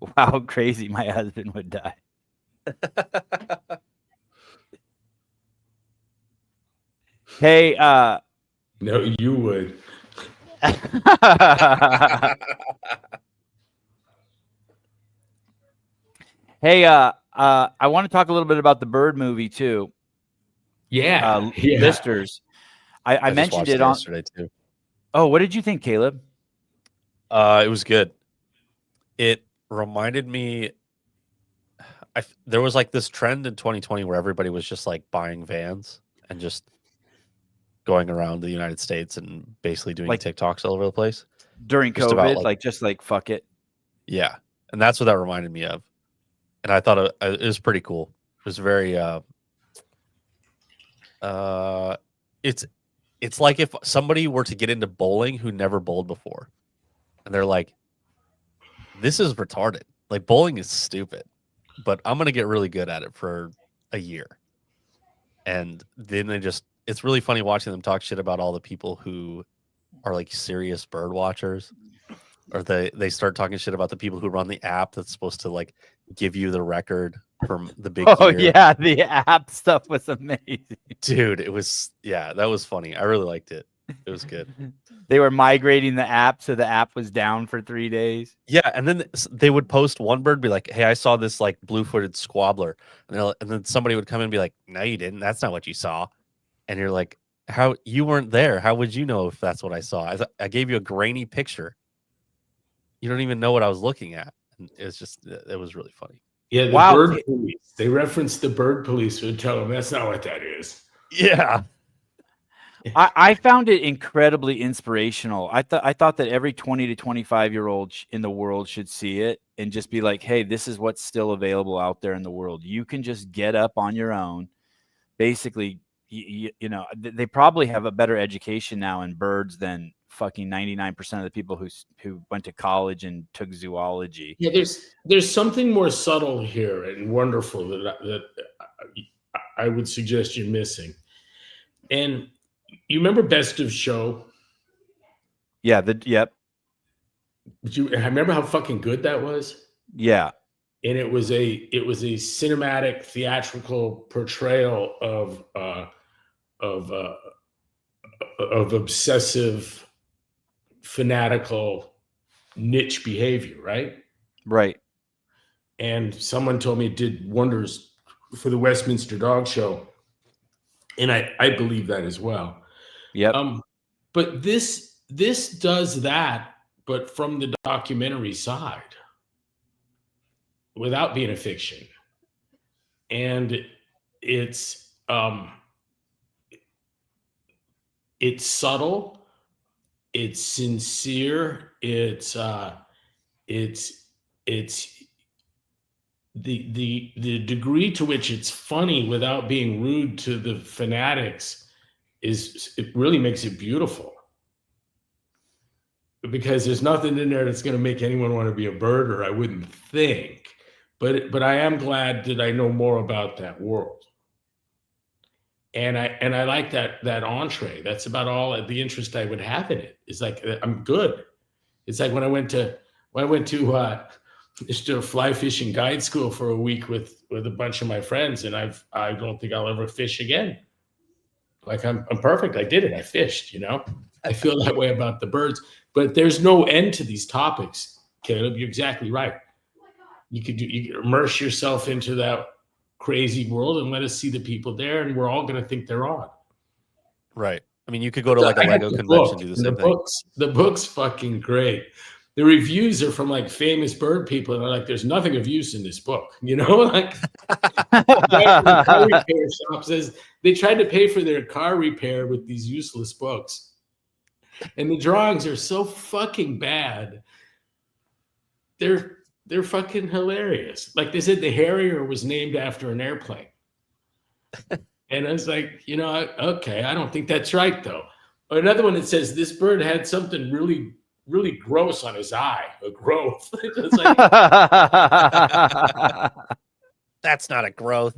Wow, crazy my husband would die. Hey, No, you would. Hey, I want to talk a little bit about the Bird movie too. Yeah. Listers. I just mentioned watched it on yesterday too. Oh, what did you think, Caleb? It was good. It reminded me. There was like this trend in 2020 where everybody was just like buying vans and just going around the United States and basically doing Like- TikToks all over the place. During Just about, COVID, like- just like fuck it. Yeah, and that's what that reminded me of. And I thought it was pretty cool. It was very. It's like if somebody were to get into bowling who never bowled before, and they're like, "This is retarded. Like bowling is stupid, but I'm gonna get really good at it for a year." And then it's really funny watching them talk shit about all the people who are like serious bird watchers, or they start talking shit about the people who run the app that's supposed to like give you the record from the big Oh deer. yeah, the app stuff was amazing. Dude, that was funny. I really liked it. It was good. They were migrating the app, so the app was down for 3 days. Yeah, and then they would post one bird, be like, "Hey, I saw this like blue-footed squabbler," and then somebody would come in and be like, "No, you didn't. That's not what you saw." And you're like, how you weren't there? How would you know if that's what I saw? I gave you a grainy picture. You don't even know what I was looking at. And it was really funny. Yeah, the Wow. bird police. They referenced the bird police would tell them that's not what that is. Yeah. I found it incredibly inspirational. I thought that every 20 to 25-year-old in the world should see it and just be like, hey, this is what's still available out there in the world. You can just get up on your own. Basically, you know, they probably have a better education now in birds than fucking 99% of the people who went to college and took zoology. Yeah, there's something more subtle here and wonderful that I would suggest you're missing. And you remember Best of Show? Yeah. Yep. I remember how fucking good that was. Yeah. And it was a cinematic theatrical portrayal of obsessive, fanatical, niche behavior, right? Right. And someone told me it did wonders for the Westminster Dog Show, and I believe that as well. Yep. But this does that, but from the documentary side, without being a fiction, and it's subtle, it's sincere, it's the degree to which it's funny without being rude to the fanatics it really makes it beautiful, because there's nothing in there that's going to make anyone want to be a birder, I wouldn't think, but I am glad that I know more about that world, and I like that entree. That's about all the interest I would have in it. It's like, I'm good. It's like when I went to just a fly fishing guide school for a week with a bunch of my friends, and I don't think I'll ever fish again. Like, I'm perfect. I did it. I fished, you know. I feel that way about the birds, but there's no end to these topics, Caleb. You're exactly right. You could immerse yourself into that crazy world and let us see the people there, and we're all going to think they're odd. Right. I mean, you could go to like a Lego convention, do the same thing. The book's fucking great. The reviews are from like famous bird people, and they're like, "There's nothing of use in this book," you know. Like, the car repair shop says they tried to pay for their car repair with these useless books, and the drawings are so fucking bad. They're fucking hilarious. Like they said, the Harrier was named after an airplane, and I was like, you know, okay, I don't think that's right though. Or another one that says this bird had something really gross on his eye, a growth. It's like, that's not a growth.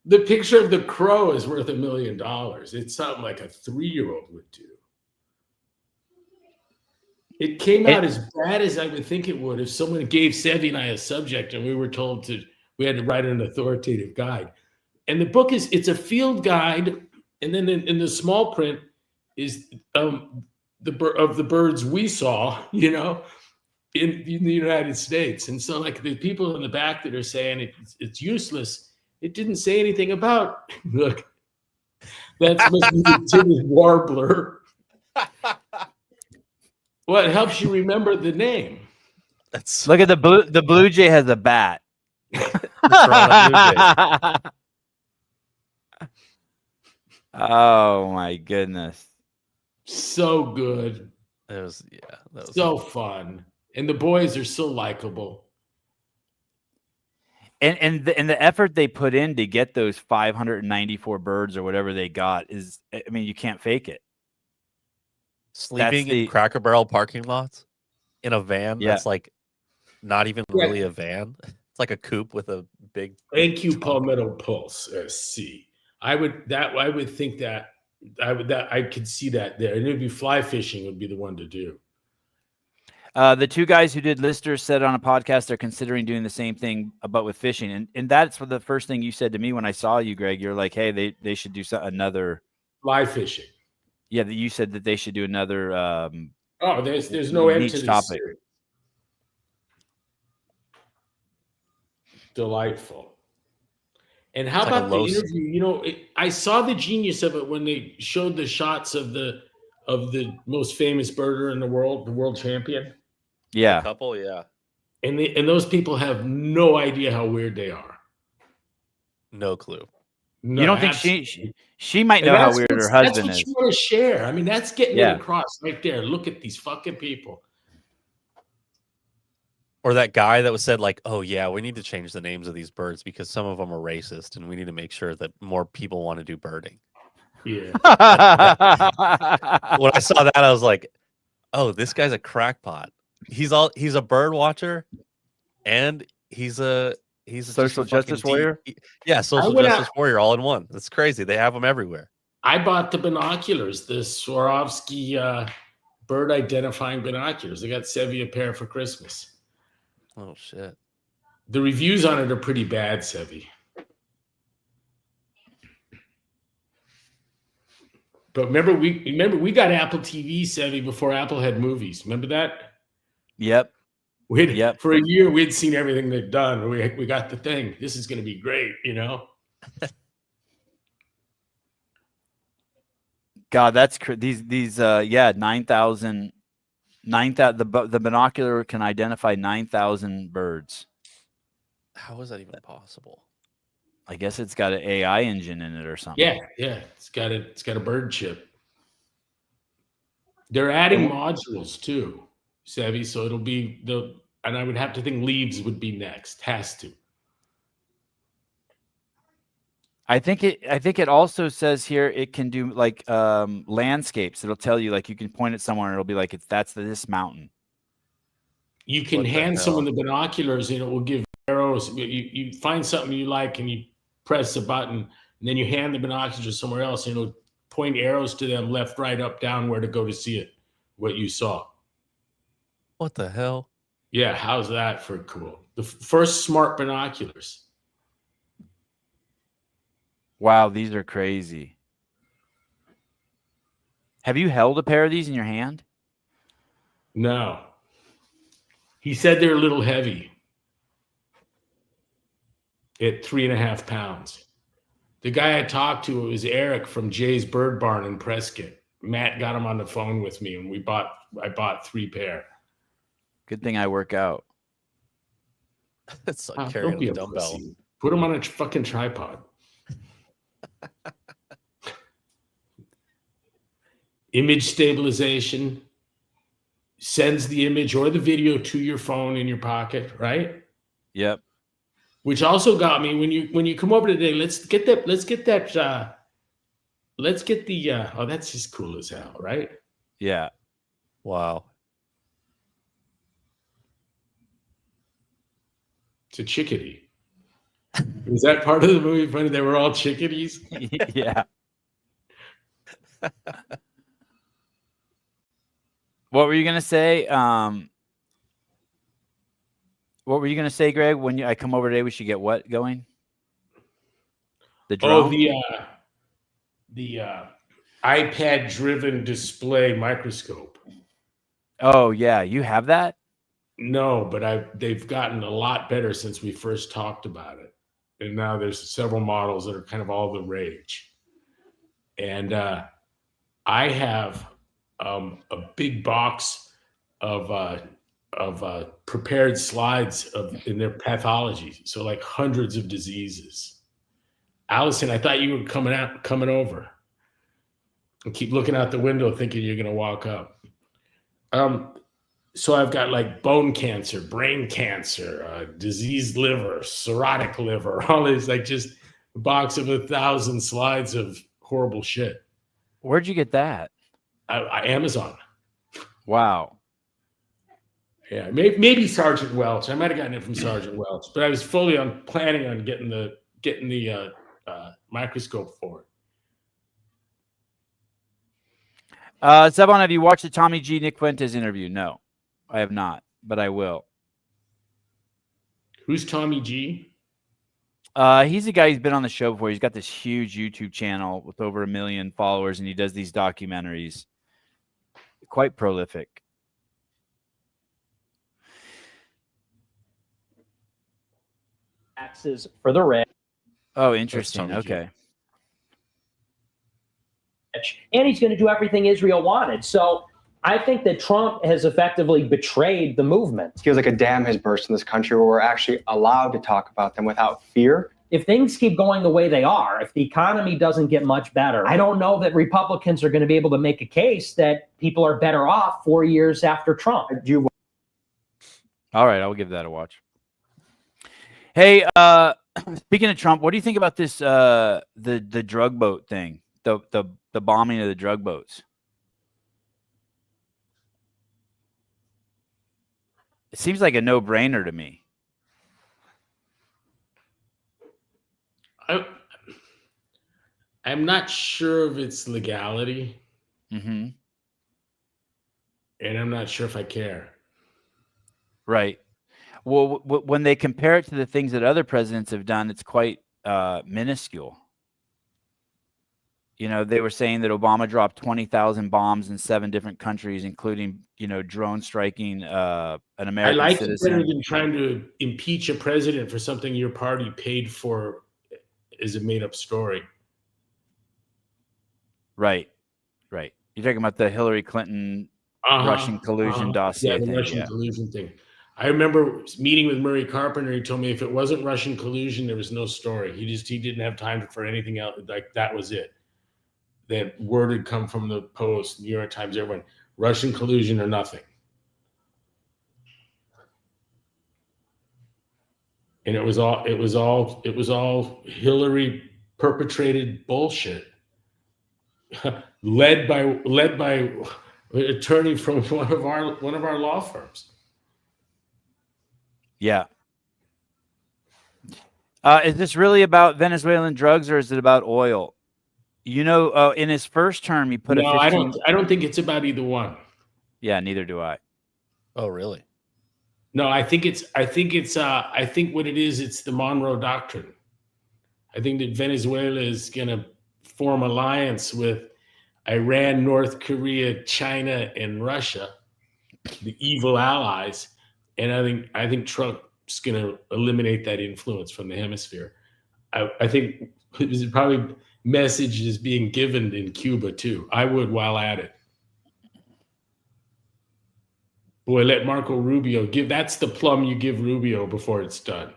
The picture of the crow is worth $1 million. It's something like a 3-year-old would do. It came out as bad as I would think it would if someone gave Sevi and I a subject and we had to write an authoritative guide. And the book it's a field guide, and then in the small print is the birds we saw, you know, in the United States. And so like the people in the back that are saying it's useless, it didn't say anything about, look, that's supposed to be the timid warbler. Well, it helps you remember the name. Look at the blue jay has a bat. Oh my goodness. So good. That was so fun. And the boys are so likable. And the effort they put in to get those 594 birds or whatever they got is, I mean, you can't fake it. Sleeping in Cracker Barrel parking lots in a van that's like not even really a van. It's like a coupe with a big. Thank you, Palmetto Pulse SC. I could see that there. And it'd be fly fishing would be the one to do. The two guys who did Listers said on a podcast they're considering doing the same thing, but with fishing. And that's the first thing you said to me when I saw you, Greg. You're like, hey, they should do another fly fishing. Yeah, you said that they should do another. There's no end to this topic. Series. Delightful. And how It's like a about the low interview? You know, I saw the genius of it when they showed the shots of the most famous birder in the world champion. the Yeah. couple, yeah. And those people have no idea how weird they are. No clue. No, You don't think absolutely. she might And know how weird her that's husband what is? you want to share. I mean, that's getting Yeah. it across right there. Look at these fucking people. Or that guy that was said like, "Oh yeah, we need to change the names of these birds because some of them are racist, and we need to make sure that more people want to do birding." Yeah. When I saw that, I was like, "Oh, this guy's a crackpot. He's a bird watcher, and he's just Social a fucking justice warrior? Yeah, social went justice warrior all in one. That's crazy. They have them everywhere. I bought the binoculars, the Swarovski bird identifying binoculars. I got Sevi a pair for Christmas. Oh shit. The reviews on it are pretty bad, Sevi. But remember we got Apple TV, Sevi, before Apple had movies. Remember that? Yep. Yep. For a year, we'd seen everything they'd done. We got the thing. This is going to be great, you know? God, that's these 9,000 the binocular can identify 9,000 birds. How is that even possible? I guess it's got an AI engine in it or something. Yeah. It's got a bird chip. They're adding modules too, Sevi. So it'll be and I would have to think leaves would be next. Has to. I think it also says here it can do like landscapes. It'll tell you like you can point at somewhere and it'll be like that's this mountain. You can hand someone the binoculars and it will give arrows. You find something you like and you press a button and then you hand the binoculars somewhere else and it'll point arrows to them left, right, up, down where to go to see it, what you saw. What the hell? Yeah, how's that for cool? The first smart binoculars. Wow, these are crazy. Have you held a pair of these in your hand? No. He said they're a little heavy at 3.5 pounds. The guy I talked to was Eric from Jay's Bird Barn in Prescott. Matt got him on the phone with me and I bought 3 pair. Good thing I work out. It's like carrying a dumbbell. Pussy. Put them on a fucking tripod. Image stabilization sends the image or the video to your phone in your pocket, right? Yep. Which also got me when you come over today. Let's get the oh, that's just cool as hell, right? Yeah. Wow. It's a chickadee. Is that part of the movie funny? They were all chickadees? Yeah. What were you gonna say? What were you gonna say, Greg? When I come over today, we should get what going? The drone? Oh, the iPad-driven display microscope. Oh yeah, you have that? No, but they've gotten a lot better since we first talked about it, and now there's several models that are kind of all the rage. And I have a big box of prepared slides in their pathology, so like hundreds of diseases. Allison, I thought you were coming over. And keep looking out the window, thinking you're gonna walk up. So I've got like bone cancer, brain cancer, diseased liver, cirrhotic liver, all this, like just a box of 1,000 slides of horrible shit. Where'd you get that? Amazon. Wow. Yeah, maybe Sergeant Welch. I might have gotten it from Sergeant Welch, but I was planning on getting the microscope for it. Sebon, have you watched the Tommy G. Nick Fuentes interview? No, I have not, but I will. Who's Tommy G? He's a guy who's been on the show before. He's got this huge YouTube channel with over 1 million followers, and he does these documentaries. Quite prolific. Taxes for the red. Oh, interesting. Tony G. Okay. And he's going to do everything Israel wanted. So I think that Trump has effectively betrayed the movement. It feels like a dam has burst in this country where we're actually allowed to talk about them without fear. If things keep going the way they are, if the economy doesn't get much better, I don't know that Republicans are going to be able to make a case that people are better off 4 years after Trump. All right, I'll give that a watch. Hey, speaking of Trump, what do you think about this the drug boat thing? The bombing of the drug boats? It seems like a no-brainer to me. I'm not sure of its legality, Mm-hmm. and I'm not sure if I care. Right. Well, when they compare it to the things that other presidents have done, it's quite minuscule. You know, they were saying that Obama dropped 20,000 bombs in 7 different countries, including, you know, drone striking an American I like citizen. it better than trying to impeach a president for something your party paid for as a made-up story. Right. Right. You're talking about the Hillary Clinton Russian collusion dossier Yeah, the thing. Russian collusion thing. I remember meeting with Murray Carpenter. He told me if it wasn't Russian collusion, there was no story. He didn't have time for anything else. Like, that was it. That word had come from the Post, New York Times, everyone, Russian collusion or nothing. And it was all Hillary perpetrated bullshit. led by an attorney from one of our law firms. Yeah. Is this really about Venezuelan drugs or is it about oil? You know, in his first term, he put No, a 15... I don't think it's about either one. Yeah, neither do I. Oh, really? No, I think what it is, it's the Monroe Doctrine. I think that Venezuela is going to form alliance with Iran, North Korea, China, and Russia, the evil allies. And I think Trump's going to eliminate that influence from the hemisphere. I think probably message is being given in Cuba too. I would while at it. Boy, let Marco Rubio that's the plum you give Rubio before it's done.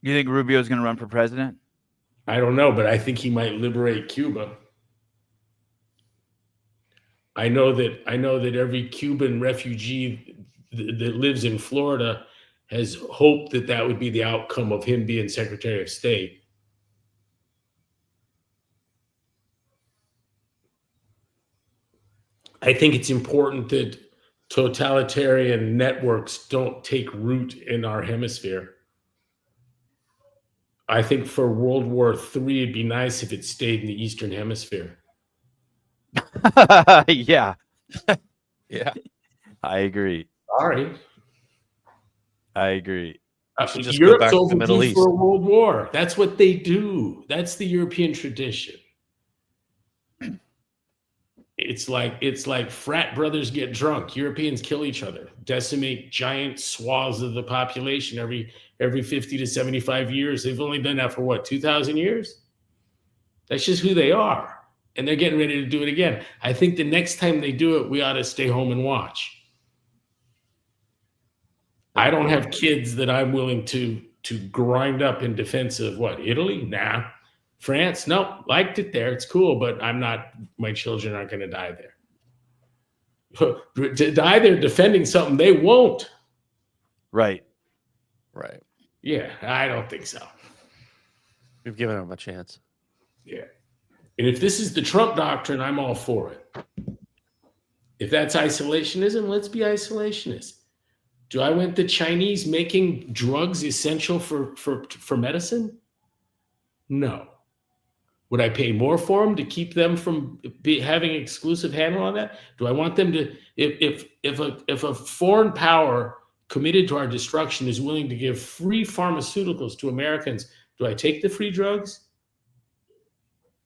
You think Rubio's going to run for president? I don't know, but I think he might liberate Cuba. I know that every Cuban refugee that lives in Florida has hoped that would be the outcome of him being Secretary of State. I think it's important that totalitarian networks don't take root in our hemisphere. I think for World War III, it'd be nice if it stayed in the Eastern Hemisphere. Yeah. Yeah. I agree. Sorry. I agree. should just go back to the Middle East. For a world war. That's what they do. That's the European tradition. It's like frat brothers get drunk. Europeans kill each other, decimate giant swaths of the population every 50 to 75 years. They've only done that for what, 2,000 years? That's just who they are. And they're getting ready to do it again. I think the next time they do it, we ought to stay home and watch. I don't have kids that I'm willing to grind up in defense of what, Italy? Nah. France? Nope. Liked it there. It's cool, but my children aren't going to die there. To die there defending something they won't. Right. Right. Yeah, I don't think so. We've given them a chance. Yeah. And if this is the Trump doctrine, I'm all for it. If that's isolationism, let's be isolationist. Do I want the Chinese making drugs essential for medicine? No. Would I pay more for them to keep them from having exclusive handle on that? Do I want them to, if a foreign power committed to our destruction is willing to give free pharmaceuticals to Americans, do I take the free drugs?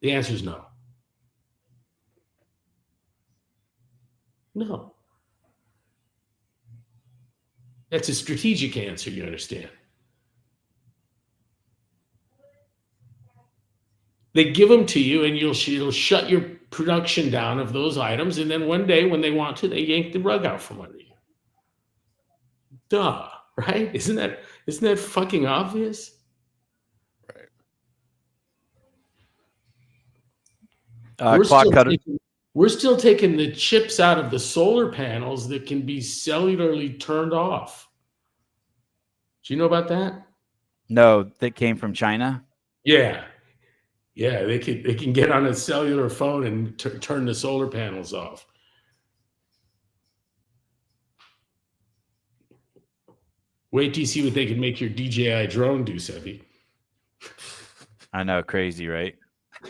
The answer is no. No. That's a strategic answer, you understand. They give them to you, and you'll shut your production down of those items, and then one day when they want to, they yank the rug out from under you. Duh, right? Isn't that fucking obvious? Right. We're still taking the chips out of the solar panels that can be cellularly turned off. Do you know about that? No, that came from China. Yeah. Yeah, they can get on a cellular phone and turn the solar panels off. Wait till you see what they can make your DJI drone do, Sevi. I know, crazy, right?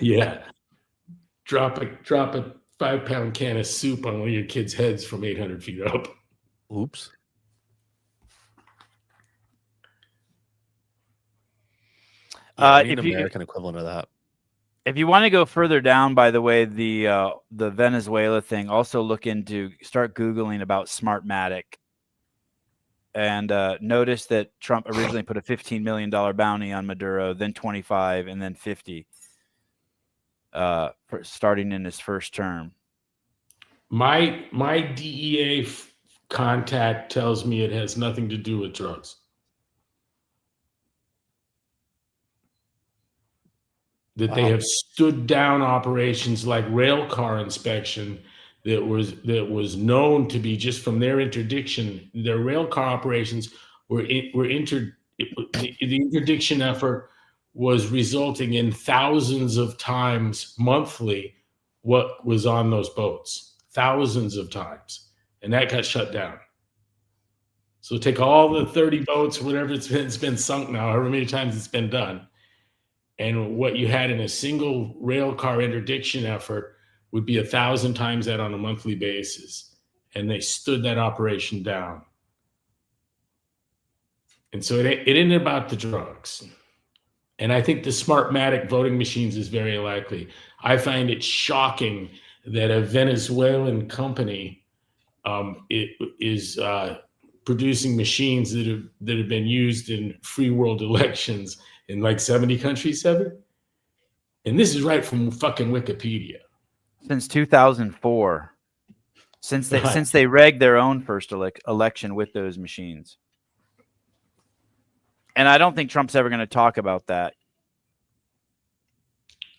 Yeah. Drop a 5-pound can of soup on one of your kids' heads from 800 feet up. Oops. I need an American equivalent of that. If you want to go further down, by the way, the Venezuela thing, also start Googling about Smartmatic. And notice that Trump originally put a $15 million bounty on Maduro, then 25, and then 50 for starting in his first term. My DEA contact tells me it has nothing to do with drugs. That they have stood down operations like rail car inspection that was known to be, just from their interdiction. Their rail car operations the interdiction effort was resulting in thousands of times monthly what was on those boats, thousands of times, and that got shut down. So take all the 30 boats, whatever it's been sunk now, however many times it's been done. And what you had in a single rail car interdiction effort would be 1,000 times that on a monthly basis. And they stood that operation down. And so it ain't about the drugs. And I think the Smartmatic voting machines is very likely. I find it shocking that a Venezuelan company is producing machines that have been used in free world elections in like 70 countries, 7. And this is right from fucking Wikipedia. Since 2004, since they rigged their own first election with those machines. And I don't think Trump's ever going to talk about that.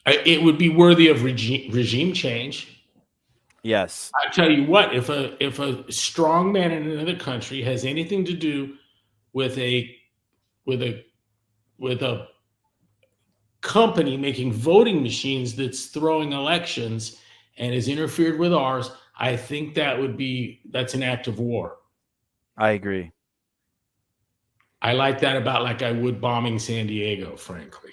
It would be worthy of regime change. Yes. I tell you what, if a strong man in another country has anything to do with a company making voting machines that's throwing elections and has interfered with ours, I think that's an act of war. I agree. I like that about like I would bombing San Diego, frankly.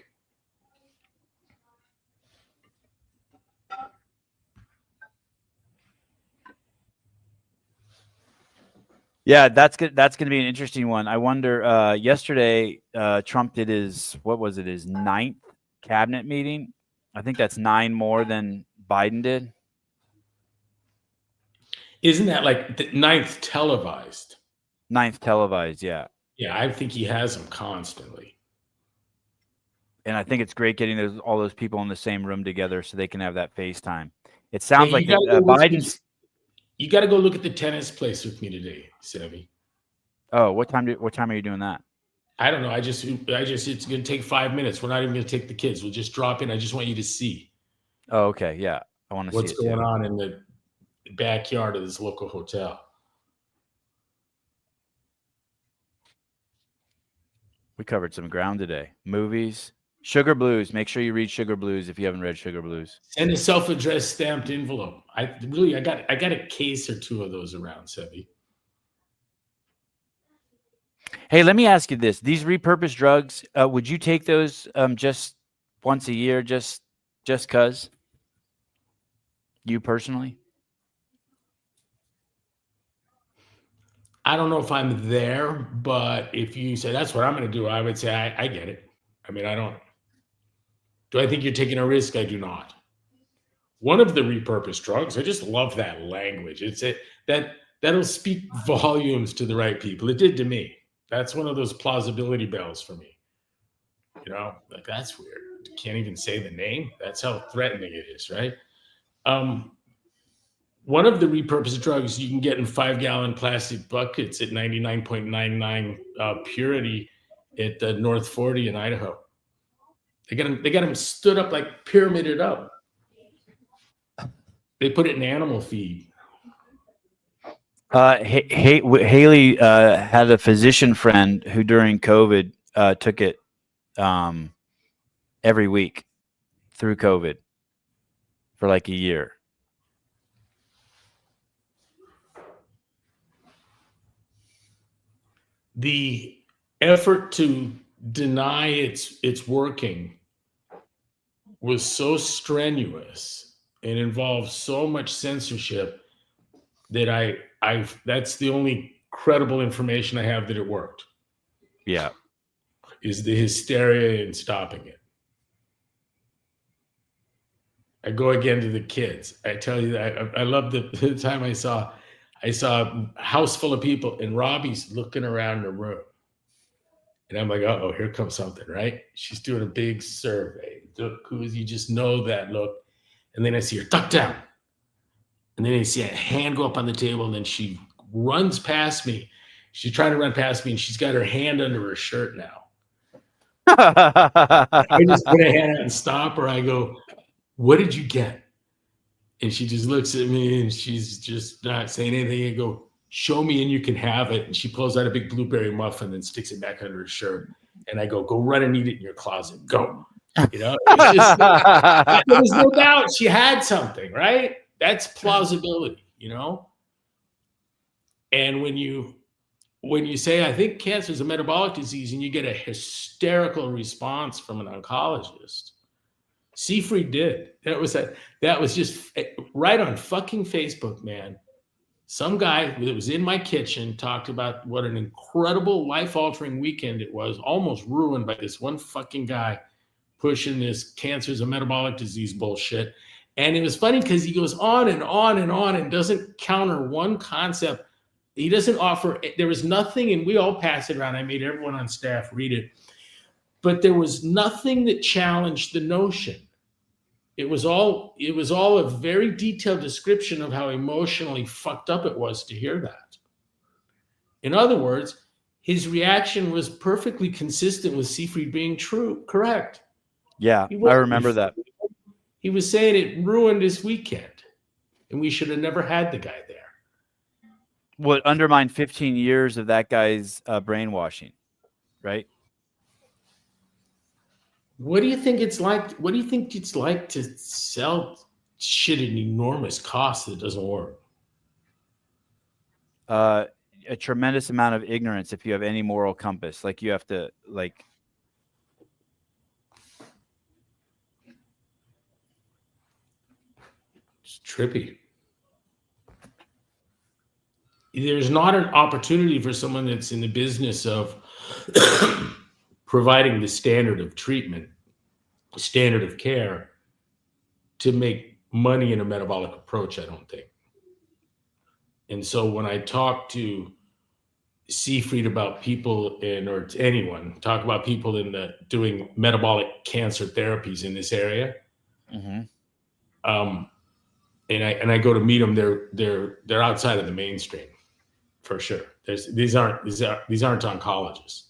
Yeah, that's good. That's going to be an interesting one. I wonder. Yesterday, Trump did his 9th cabinet meeting. I think that's 9 more than Biden did. Isn't that like the 9th televised? 9th televised, yeah. Yeah, I think he has them constantly. And I think it's great getting all those people in the same room together so they can have that FaceTime. It sounds like Biden's. You got to go look at the tennis place with me today, Sevi. Oh, what time are you doing that? I don't know. I just it's going to take 5 minutes. We're not even going to take the kids. We'll just drop in. I just want you to see. Oh, okay. Yeah. I want to see what's going on in the backyard of this local hotel. We covered some ground today. Movies, Sugar Blues. Make sure you read Sugar Blues if you haven't read Sugar Blues. Send a self-addressed stamped envelope. I got a case or 2 of those around, Sevi. Hey, let me ask you this: these repurposed drugs, would you take those just once a year, just cause? You personally? I don't know if I'm there, but if you say that's what I'm going to do, I would say I get it. I mean, I don't. Do I think you're taking a risk? I do not. One of the repurposed drugs, I just love that language. That'll speak volumes to the right people. It did to me. That's one of those plausibility bells for me. You know, like that's weird. can't even say the name. That's how threatening it is, right? One of the repurposed drugs you can get in 5-gallon plastic buckets at 99.99 purity at the North 40 in Idaho. They got them stood up, like pyramided up. They put it in animal feed. Haley had a physician friend who during COVID took it every week through COVID for like a year. The effort to deny it's working was so strenuous and involved so much censorship that that's the only credible information I have that it worked. Yeah. Is the hysteria in stopping it. I go again to the kids. I tell you that I love the time I saw a house full of people and Robbie's looking around the room. And I'm like, uh-oh, here comes something, right? She's doing a big survey. Look, you just know that look. And then I see her duck down. And then I see a hand go up on the table, and then she runs past me. She's trying to run past me, and she's got her hand under her shirt now. I just put a hand out and stop her. I go, what did you get? And she just looks at me, and she's just not saying anything. I go, show me and you can have it. And she pulls out a big blueberry muffin and sticks it back under her shirt. And I go run and eat it in your closet. Go. You know, it's just, there was no doubt she had something, right? That's plausibility, you know? And when you say, I think cancer is a metabolic disease, and you get a hysterical response from an oncologist, Seyfried did. That was just right on fucking Facebook, man. Some guy that was in my kitchen talked about what an incredible life-altering weekend it was, almost ruined by this one fucking guy pushing this cancer is a metabolic disease bullshit. And it was funny because he goes on and on and on and doesn't counter one concept. He doesn't offer, there was nothing, and we all pass it around. I made everyone on staff read it. But there was nothing that challenged the notion. It was all a very detailed description of how emotionally fucked up it was to hear that. In other words, his reaction was perfectly consistent with Seyfried being correct. Yeah, I remember that. He was saying it ruined his weekend, and we should have never had the guy there. Would undermine 15 years of that guy's brainwashing, right? What do you think it's like? What do you think it's like to sell shit at an enormous cost that doesn't work? A tremendous amount of ignorance if you have any moral compass. Like you have to like. It's trippy. There's not an opportunity for someone that's in the business of providing the standard of treatment, standard of care, to make money in a metabolic approach, I don't think. And so when I talk to Seyfried about people or to anyone, talk about people in doing metabolic cancer therapies in this area, and I go to meet them, they're outside of the mainstream, for sure. These aren't oncologists.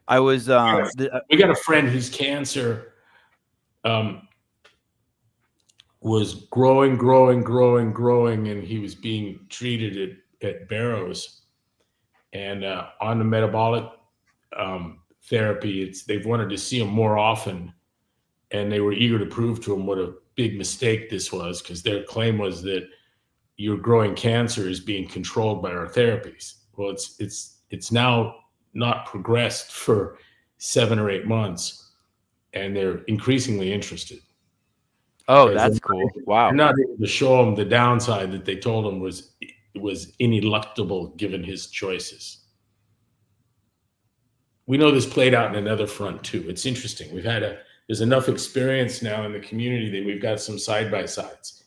I was we got a friend whose cancer was growing, and he was being treated at Barrows, and on the metabolic therapy. They've wanted to see him more often, and they were eager to prove to him what a big mistake this was, because their claim was that your growing cancer is being controlled by our therapies. Well, it's now not progressed for 7 or 8 months, and they're increasingly interested. Oh, that's cool. Wow. They're not able to show him the downside that they told him was ineluctable given his choices. We know this played out in another front too. It's interesting. There's enough experience now in the community that we've got some side-by-sides.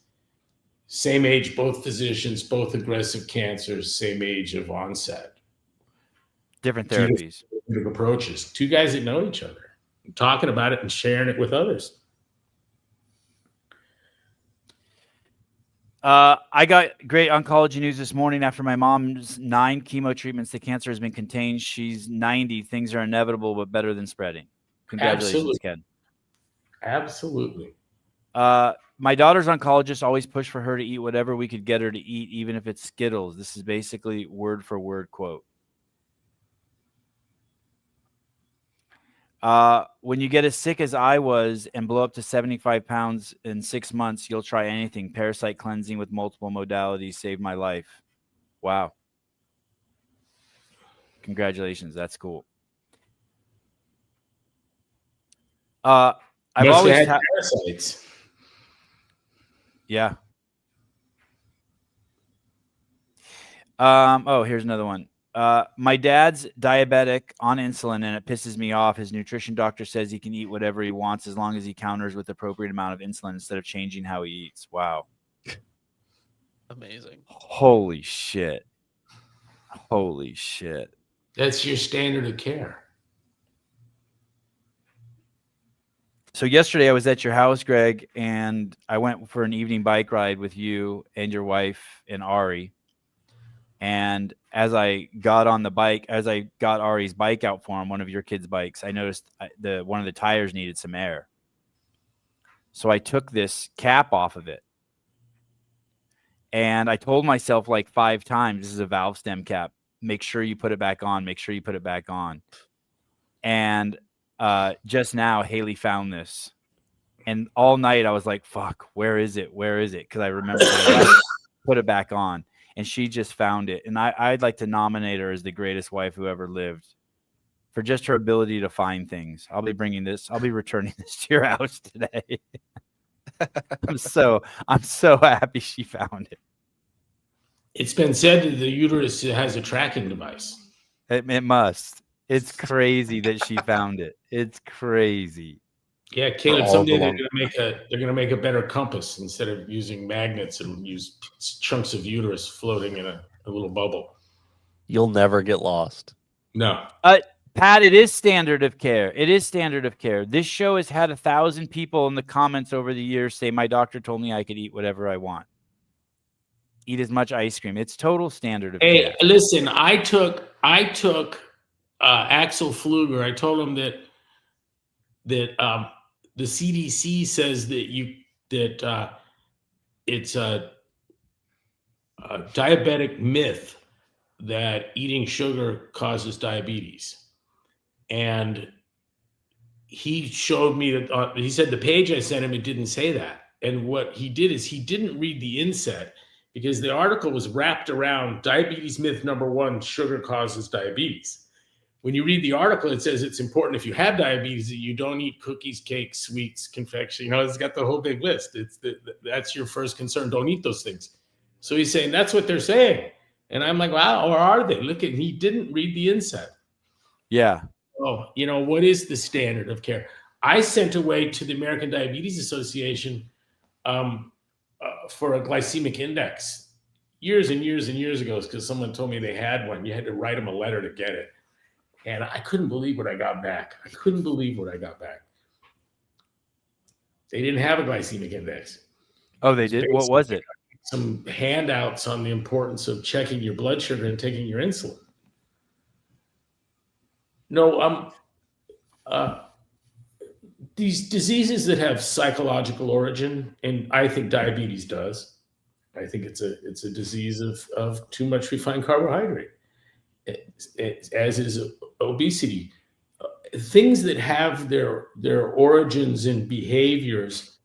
Same age, both physicians, both aggressive cancers, same age of onset. Different Two therapies. different approaches. Two guys that know each other, talking about it and sharing it with others. I got great oncology news this morning. After my mom's 9 chemo treatments, the cancer has been contained. She's 90. Things are inevitable, but better than spreading. Congratulations, Absolutely. Ken. Absolutely. My daughter's oncologist always pushed for her to eat whatever we could get her to eat, even if it's Skittles. This is basically word for word quote. When you get as sick as I was and blow up to 75 pounds in 6 months, you'll try anything. Parasite cleansing with multiple modalities saved my life. Wow. Congratulations. That's cool. I've Must always have had parasites. Yeah. Oh, here's another one. My dad's diabetic on insulin, and it pisses me off. His nutrition doctor says he can eat whatever he wants as long as he counters with the appropriate amount of insulin instead of changing how he eats. Wow. Amazing. Holy shit. Holy shit. That's your standard of care. So yesterday I was at your house, Greg, and I went for an evening bike ride with you and your wife and Ari. And as I got on the bike, as I got Ari's bike out for him, one of your kids' bikes, I noticed one of the tires needed some air. So I took this cap off of it. And I told myself like 5 times, this is a valve stem cap. Make sure you put it back on. Make sure you put it back on. And just now, Haley found this. And all night I was like, fuck, where is it? Where is it? Because I remember that I put it back on. And she just found it. And I'd like to nominate her as the greatest wife who ever lived for just her ability to find things. I'll be returning this to your house today. I'm so happy she found it. It's been said that the uterus has a tracking device. It must. It's crazy that she found it. It's crazy. Yeah, Caleb, someday they're gonna make a better compass instead of using magnets and use chunks of uterus floating in a little bubble. You'll never get lost. No. Pat, it is standard of care. It is standard of care. This show has had 1,000 people in the comments over the years say, my doctor told me I could eat whatever I want. Eat as much ice cream. It's total standard of care. Hey, listen, I took Axel Fluger. I told him that the CDC says that it's a diabetic myth that eating sugar causes diabetes. And he showed me that he said the page I sent him, it didn't say that. And what he did is he didn't read the inset because the article was wrapped around diabetes myth number 1, sugar causes diabetes. When you read the article, it says it's important if you have diabetes that you don't eat cookies, cakes, sweets, confection. You know, it's got the whole big list. That's your first concern. Don't eat those things. So he's saying that's what they're saying. And I'm like, wow, or are they? Look, he didn't read the inset. Yeah. Oh, you know, what is the standard of care? I sent away to the American Diabetes Association for a glycemic index years and years and years ago because someone told me they had one. You had to write them a letter to get it. And I couldn't believe what I got back. They didn't have a glycemic index. Oh, they did? What was it? Some handouts on the importance of checking your blood sugar and taking your insulin. No, these diseases that have psychological origin, and I think diabetes does. I think it's a disease of too much refined carbohydrate, as is obesity. Things that have their origins in behaviors,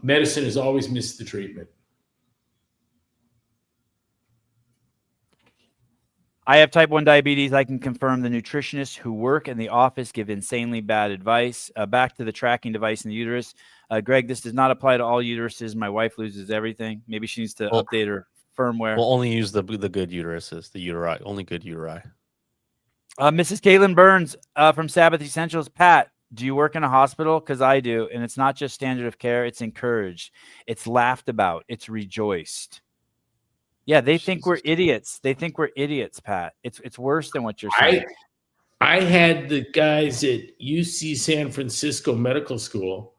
medicine has always missed the treatment. I have type 1 diabetes. I can confirm the nutritionists who work in the office give insanely bad advice. Back to the tracking device in the uterus. Greg, this does not apply to all uteruses. My wife loses everything. Maybe she needs to update her firmware. We'll only use the good uteruses, the uteri, only good uteri. Mrs. Caitlin Burns from Sabbath Essentials. Pat, do you work in a hospital? Because I do. And it's not just standard of care. It's encouraged. It's laughed about. It's rejoiced. Yeah, they think we're Jesus. idiots. They think we're idiots, Pat. It's worse than what you're saying. I had the guys at UC San Francisco Medical School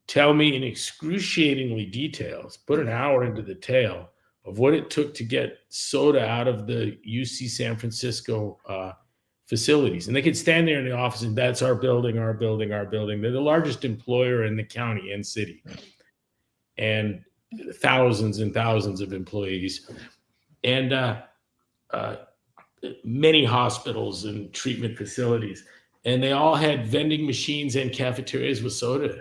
tell me in excruciatingly details, put an hour into the tale of what it took to get soda out of the UC San Francisco facilities. And they could stand there in the office and that's our building, our building, our building. They're the largest employer in the county and city. And thousands and thousands of employees. And many hospitals and treatment facilities. And they all had vending machines and cafeterias with soda.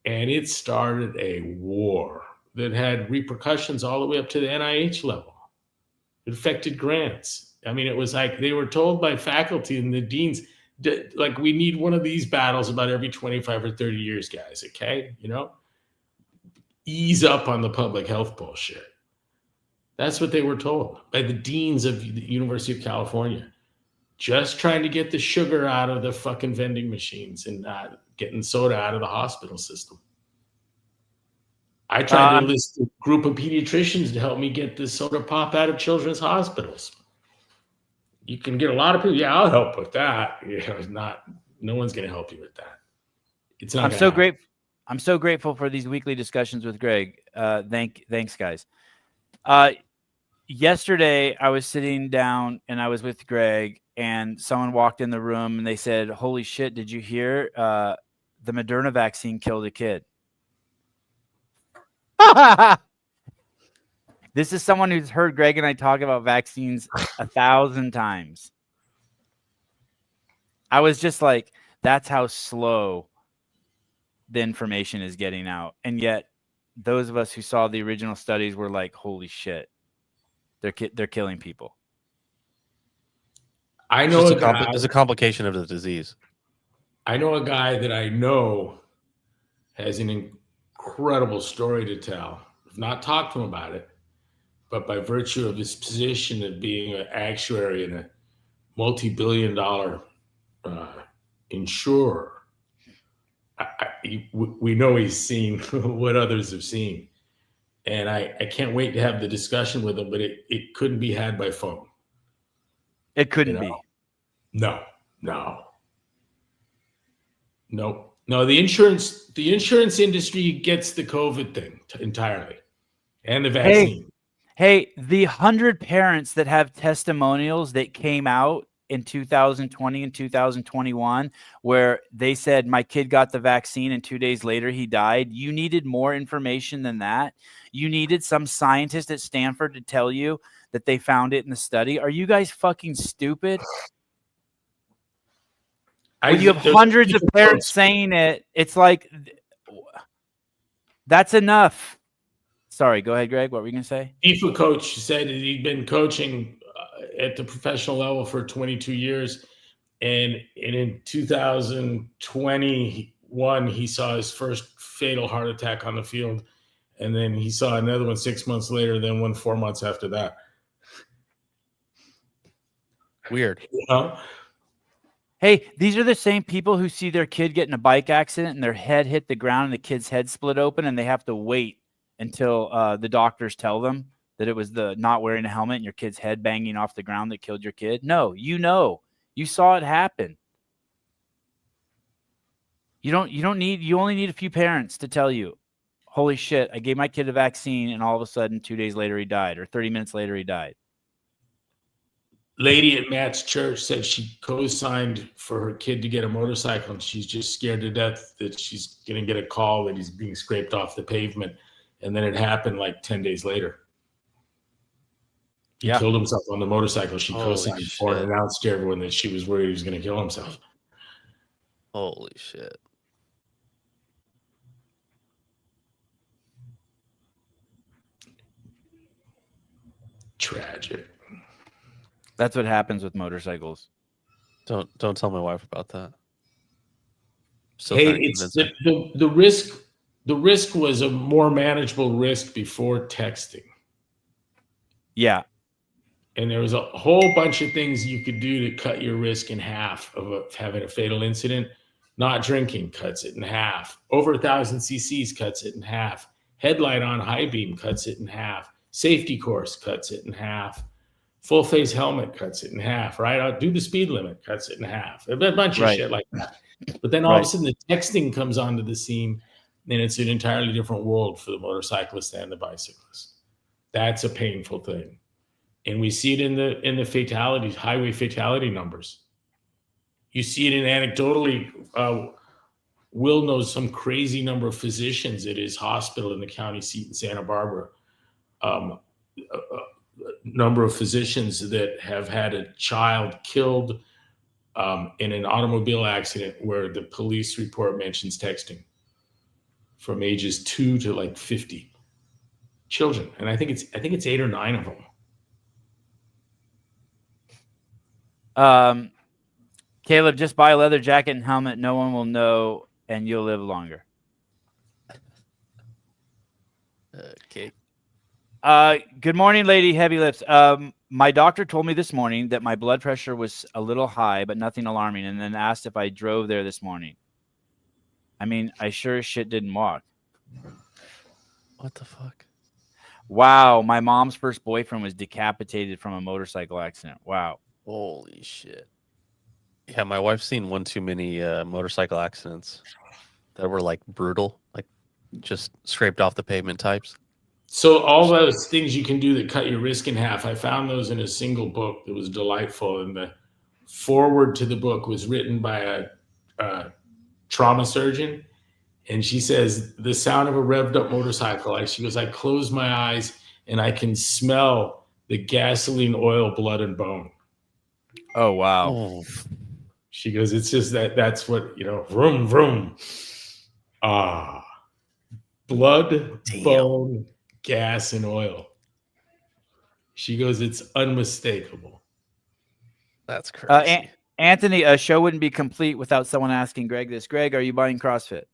And it started a war that had repercussions all the way up to the NIH level. It affected grants. I mean, it was like they were told by faculty and the deans, like, we need one of these battles about every 25 or 30 years, guys, okay? You know? Ease up on the public health bullshit. That's what they were told by the deans of the University of California. Just trying to get the sugar out of the fucking vending machines and getting soda out of the hospital system. I tried to enlist a group of pediatricians to help me get the soda pop out of children's hospitals. You can get a lot of people. Yeah, I'll help with that. No one's going to help you with that. It's not. I'm so grateful for these weekly discussions with Greg. Thanks, guys. Yesterday, I was sitting down and I was with Greg, and someone walked in the room and they said, "Holy shit! Did you hear the Moderna vaccine killed a kid?" This is someone who's heard Greg and I talk about vaccines 1,000 times. I was just like, that's how slow the information is getting out. And yet those of us who saw the original studies were like, holy shit, they're killing people. I know it's a complication of the disease. I know a guy that I know has an incredible story to tell. I've not talked to him about it, but by virtue of his position of being an actuary in a multi-billion-dollar insurer, we know he's seen what others have seen. And I can't wait to have the discussion with him, but it couldn't be had by phone. It couldn't be. No. The insurance industry gets the COVID thing entirely, and the vaccine. Hey, the 100 parents that have testimonials that came out in 2020 and 2021, where they said, my kid got the vaccine and 2 days later he died. You needed more information than that. You needed some scientist at Stanford to tell you that they found it in the study. Are you guys fucking stupid? When you have hundreds of parents saying it, it's like, that's enough. Sorry, go ahead, Greg. What were you going to say? FIFA coach said that he'd been coaching at the professional level for 22 years. And in 2021, he saw his first fatal heart attack on the field. And then he saw another one 6 months later, then one 4 months after that. Weird. You know? Hey, these are the same people who see their kid get in a bike accident and their head hit the ground and the kid's head split open and they have to wait until the doctors tell them that it was the not wearing a helmet and your kid's head banging off the ground that killed your kid. No, you saw it happen. You only need a few parents to tell you, holy shit, I gave my kid a vaccine and all of a sudden 2 days later he died, or 30 minutes later he died. Lady at Matt's church said she co-signed for her kid to get a motorcycle, and she's just scared to death that she's going to get a call that he's being scraped off the pavement. And then it happened like 10 days later. He killed himself on the motorcycle. She co-signed for and announced to everyone that she was worried he was going to kill himself. Holy shit. Tragic. That's what happens with motorcycles. Don't tell my wife about that. It's the risk. The risk was a more manageable risk before texting. Yeah. And there was a whole bunch of things you could do to cut your risk in half of having a fatal incident. Not drinking cuts it in half. Over 1,000 cc's cuts it in half. Headlight on high beam cuts it in half. Safety course cuts it in half. Full face helmet cuts it in half, right? I'll do the speed limit, cuts it in half. A bunch of shit like that. But then all of a sudden the texting comes onto the scene, and it's an entirely different world for the motorcyclist and the bicyclist. That's a painful thing. And we see it in the fatalities, highway fatality numbers. You see it in anecdotally. Will knows some crazy number of physicians at his hospital in the county seat in Santa Barbara. Number of physicians that have had a child killed in an automobile accident where the police report mentions texting from ages 2 to like 50 children. And I think it's 8 or 9 of them. Caleb, just buy a leather jacket and helmet. No one will know, and you'll live longer. Okay. Good morning, Lady Heavy Lips. My doctor told me this morning that my blood pressure was a little high, but nothing alarming, and then asked if I drove there this morning. I mean, I sure as shit didn't walk. What the fuck? Wow, my mom's first boyfriend was decapitated from a motorcycle accident. Wow. Holy shit. Yeah, my wife's seen one too many motorcycle accidents that were like brutal, like just scraped off the pavement types. So all those things you can do that cut your risk in half, I found those in a single book that was delightful. And the foreword to the book was written by a trauma surgeon. And she says, the sound of a revved up motorcycle, she goes, I close my eyes and I can smell the gasoline, oil, blood, and bone. Oh, wow. Oh. She goes, it's just that's what, vroom, vroom. Blood, bone, gas, and oil. She goes, it's unmistakable. That's crazy. Anthony, a show wouldn't be complete without someone asking Greg this. Greg, are you buying CrossFit?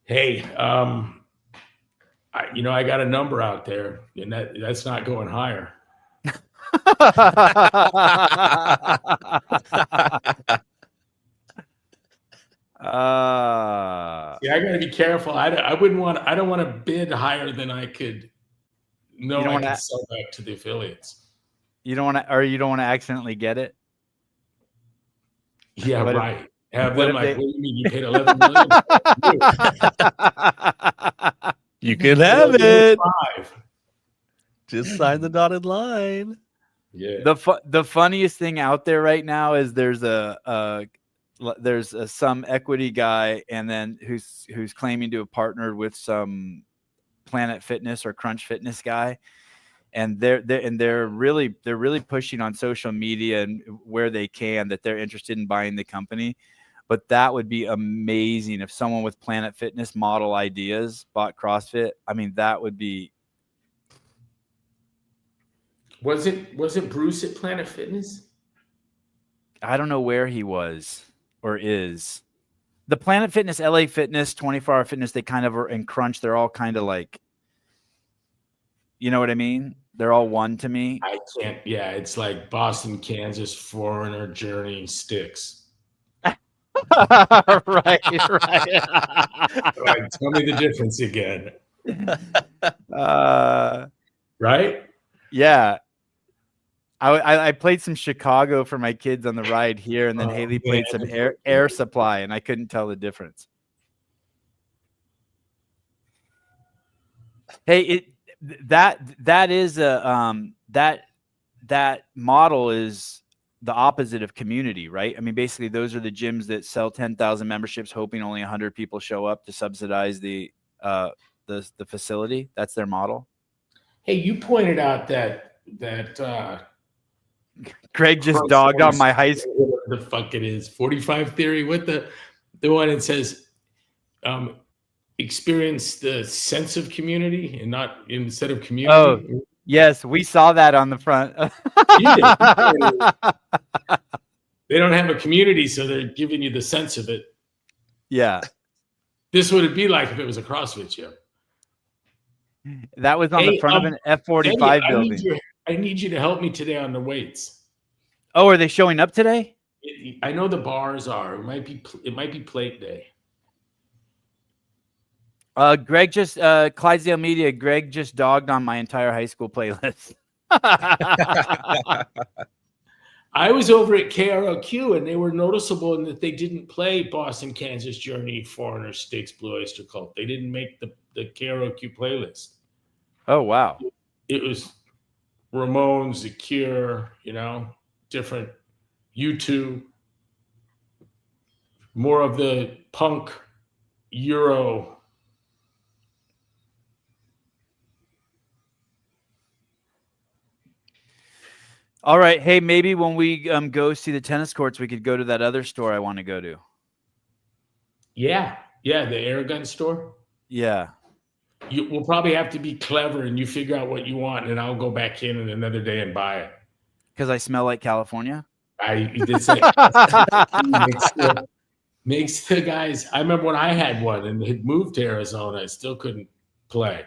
Hey, I got a number out there, and that's not going higher. Yeah, I got to be careful. I don't want to bid higher than I could know I could sell back to the affiliates. You don't want to accidentally get it. Yeah, right. Have them like, what do you mean? You paid $11 million? You can have it. Just sign the dotted line. Yeah. The funniest thing out there right now is there's some equity guy, and then who's claiming to have partnered with some Planet Fitness or Crunch Fitness guy, and they're really pushing on social media and where they can that they're interested in buying the company. But that would be amazing if someone with Planet Fitness model ideas bought CrossFit. I mean, that would be. Was it Bruce at Planet Fitness? I don't know where he was or is. The Planet Fitness, LA Fitness, 24 Hour Fitness, they kind of are in Crunch. They're all kind of like, you know what I mean? They're all one to me. I can't. Yeah, it's like Boston, Kansas, Foreigner, Journey, Styx. Right. Like, tell me the difference again. Right? Yeah. I played some Chicago for my kids on the ride here, and then Haley played some Air Supply, and I couldn't tell the difference. Hey, that is that model is the opposite of community, right? I mean, basically, those are the gyms that sell 10,000 memberships, hoping only 100 people show up to subsidize the facility. That's their model. Hey, you pointed out that Greg just dogged on my high school. What the fuck it is? 45 theory. What the one that says experience the sense of community and not instead of community. Oh, yes, we saw that on the front. They don't have a community, so they're giving you the sense of it. Yeah. This would it be like if it was a CrossFit gym. That was on the front of an F-45 building. I need you to help me today on the weights. Oh, are they showing up today? I know the bars are. It might be plate day. Greg just Clydesdale Media. Greg just dogged on my entire high school playlist. I was over at KRLQ, and they were noticeable in that they didn't play Boston, Kansas, Journey, Foreigner, Styx, Blue Oyster Cult. They didn't make the KRLQ playlist. Oh wow! It was Ramones, The Cure, different U2, more of the punk, Euro. All right. Hey, maybe when we go see the tennis courts, we could go to that other store I want to go to. Yeah, the air gun store. Yeah. We'll probably have to be clever, and you figure out what you want, and I'll go back in another day and buy it. Because I smell like California. Makes the guys. I remember when I had one and had moved to Arizona, I still couldn't play.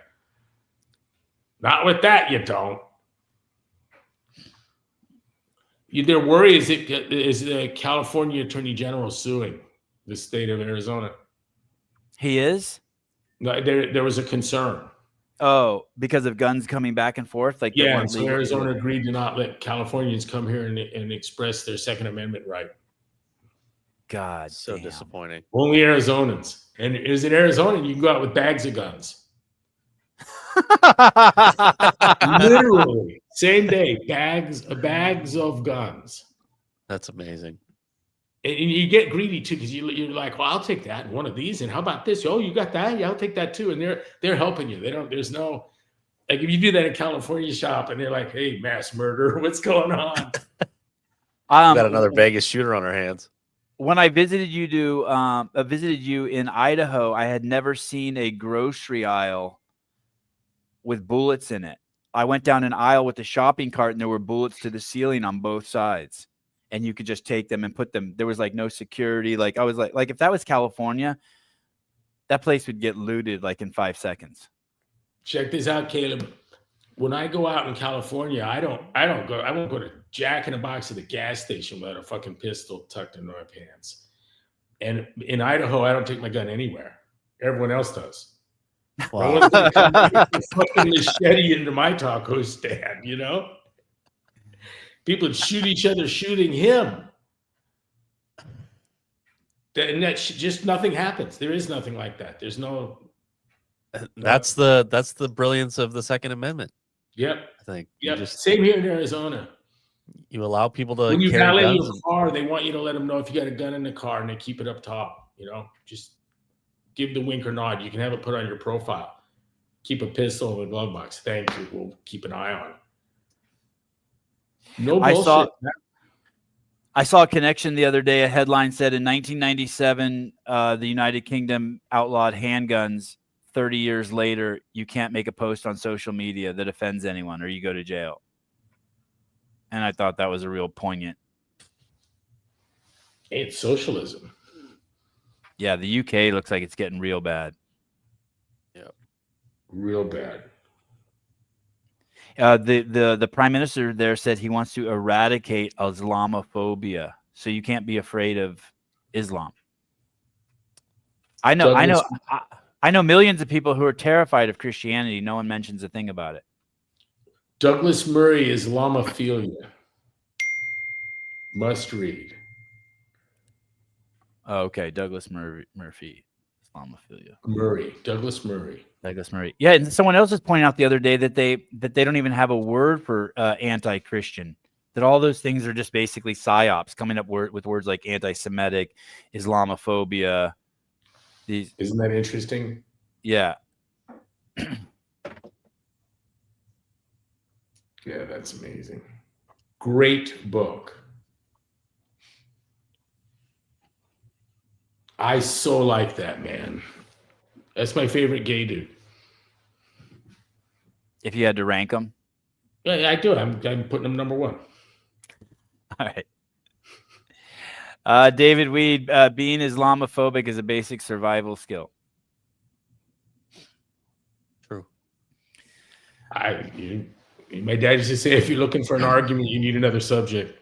Not with that, you don't. Their worry is the California Attorney General suing the state of Arizona. He is? No, there was a concern. Oh, because of guns coming back and forth? So Arizona agreed to not let Californians come here and express their Second Amendment right. God, so damn. disappointing. Only Arizonans. And as an Arizonan, you can go out with bags of guns. Literally, same day, bags of guns. That's amazing. And you get greedy too, because you're like, well, I'll take that one of these, and how about this? Oh, you got that? Yeah, I'll take that too. And they're helping you. There's no, like, if you do that in California shop, and they're like, hey, mass murder, what's going on? Got another Vegas shooter on our hands. When I visited you in Idaho, I had never seen a grocery aisle with bullets in it. I went down an aisle with a shopping cart, and there were bullets to the ceiling on both sides. And you could just take them and put them. There was like no security. Like I was like if that was California, that place would get looted like in 5 seconds. Check this out, Caleb. When I go out in California, I won't go to Jack in a Box at the gas station without a fucking pistol tucked into my pants. And in Idaho, I don't take my gun anywhere. Everyone else does. Wow. No one's gonna come fucking machete into my taco stand, People would shoot each other shooting him. And just nothing happens. There is nothing like that. There's no. That's the brilliance of the Second Amendment. Yep. I think. Yep. Same here in Arizona. You allow people to when you carry valet guns your car, they want you to let them know if you got a gun in the car, and they keep it up top. Just give the wink or nod. You can have it put on your profile. Keep a pistol in the glove box. Thank you. We'll keep an eye on it. No bullshit. I saw a connection the other day. A headline said in 1997, the United Kingdom outlawed handguns. 30 years later, you can't make a post on social media that offends anyone or you go to jail. And I thought that was a real poignant. It's socialism. Yeah, the UK looks like it's getting real bad. Yeah, real bad. The prime minister there said he wants to eradicate Islamophobia, so you can't be afraid of Islam. I know millions of people who are terrified of Christianity. No one mentions a thing about it. Douglas Murray, Islamophilia. Must read. Oh, okay, Douglas Murphy, Islamophilia. Douglas Murray. Yeah, and someone else was pointing out the other day that they don't even have a word for anti-Christian. That all those things are just basically psyops, coming up with words like anti-Semitic, Islamophobia. Isn't that interesting? Yeah. Yeah, that's amazing. Great book. I so like that, man. That's my favorite gay dude. If you had to rank them? Yeah, I do. I'm putting him number one. All right. David Weed, being Islamophobic is a basic survival skill. True. My dad used to say, if you're looking for an argument, you need another subject.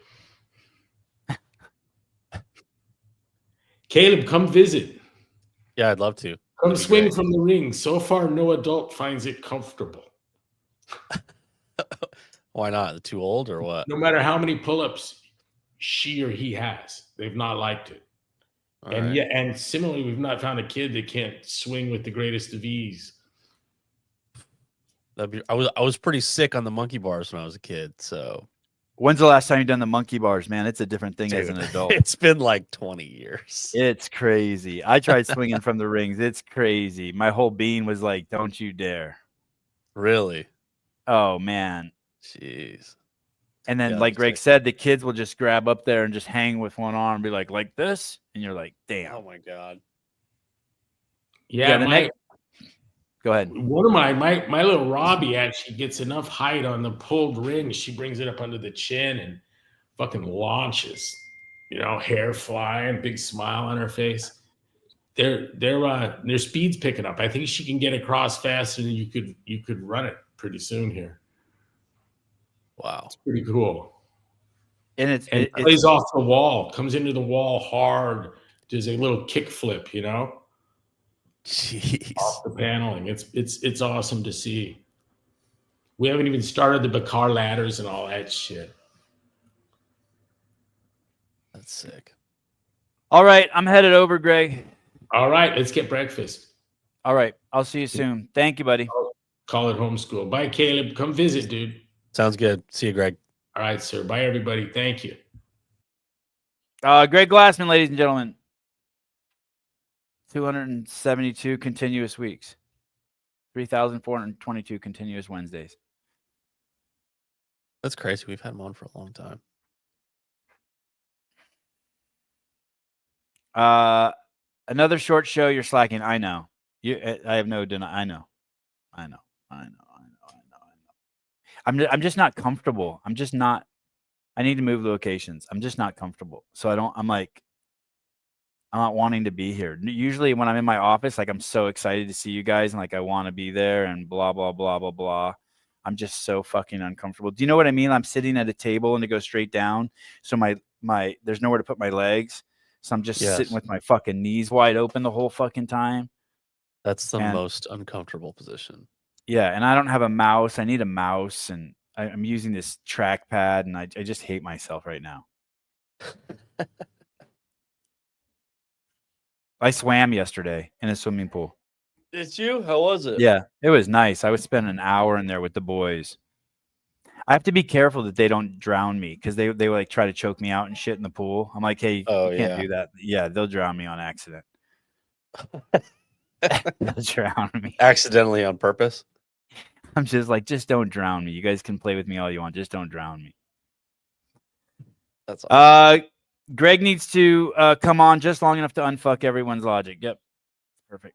Caleb, come visit. Yeah, I'd love to. Come That'd be swing great. from the ring. So far, no adult finds it comfortable. Why not? Too old or what? No matter how many pull-ups she or he has, they've not liked it. All And right. yeah, and similarly, we've not found a kid that can't swing with the greatest of ease. I was pretty sick on the monkey bars when I was a kid. So When's the last time you done the monkey bars, man? It's a different thing as dude, an adult. it's been like 20 years. It's crazy. I tried swinging from the rings. It's crazy. My whole being was like, "Don't you dare!" Really? Oh man. Jeez. And then, Yeah, like that's Greg sick. said, the kids will just grab up there and just hang with one arm and be like this, and you're like, "Damn." Oh my god. Yeah, the next. Go ahead. one of my little Robbie actually gets enough height on the pulled ring. She brings it up under the chin and fucking launches. You know, hair flying, big smile on her face. Their speed's picking up. I think she can get across faster than you could run it pretty soon here. Wow. It's pretty cool. And it's Plays off the wall, comes into the wall hard, does a little kick flip, you know, Jeez. off the paneling. It's awesome to see. We haven't even started the Bakar ladders and all that shit. That's sick. all right. I'm headed over, Greg. All right, let's get breakfast. All right. I'll see you soon. Thank you, buddy. Call it homeschool. Bye, Caleb. Come visit, dude. Sounds good. See you, Greg. All right, sir. Bye, everybody. Thank you. Greg Glassman, ladies and gentlemen. 272 continuous weeks. 3,422 continuous Wednesdays. That's crazy. We've had him on for a long time. Another short show. You're slacking. I know. I have no deny. I know. I'm just not comfortable. I'm just not. I need to move locations. I'm just not comfortable. So I'm not wanting to be here. Usually when I'm in my office, like I'm so excited to see you guys and like I want to be there and blah, blah, blah, blah, blah. I'm just so fucking uncomfortable. Do you know what I mean? I'm sitting at a table and it goes straight down. So my there's nowhere to put my legs. So I'm just sitting with my fucking knees wide open the whole fucking time. That's the most uncomfortable position. Yeah. And I don't have a mouse. I need a mouse and I'm using this trackpad and I just hate myself right now. I swam yesterday in a swimming pool. Did you? How was it? Yeah, it was nice. I would spend an hour in there with the boys. I have to be careful that they don't drown me because they like try to choke me out and shit in the pool. I'm like, hey, you can't do that. Yeah, they'll drown me on accident. They'll drown me. Accidentally on purpose? I'm just like, just don't drown me. You guys can play with me all you want. Just don't drown me. That's awesome. Greg needs to come on just long enough to unfuck everyone's logic. Yep. Perfect.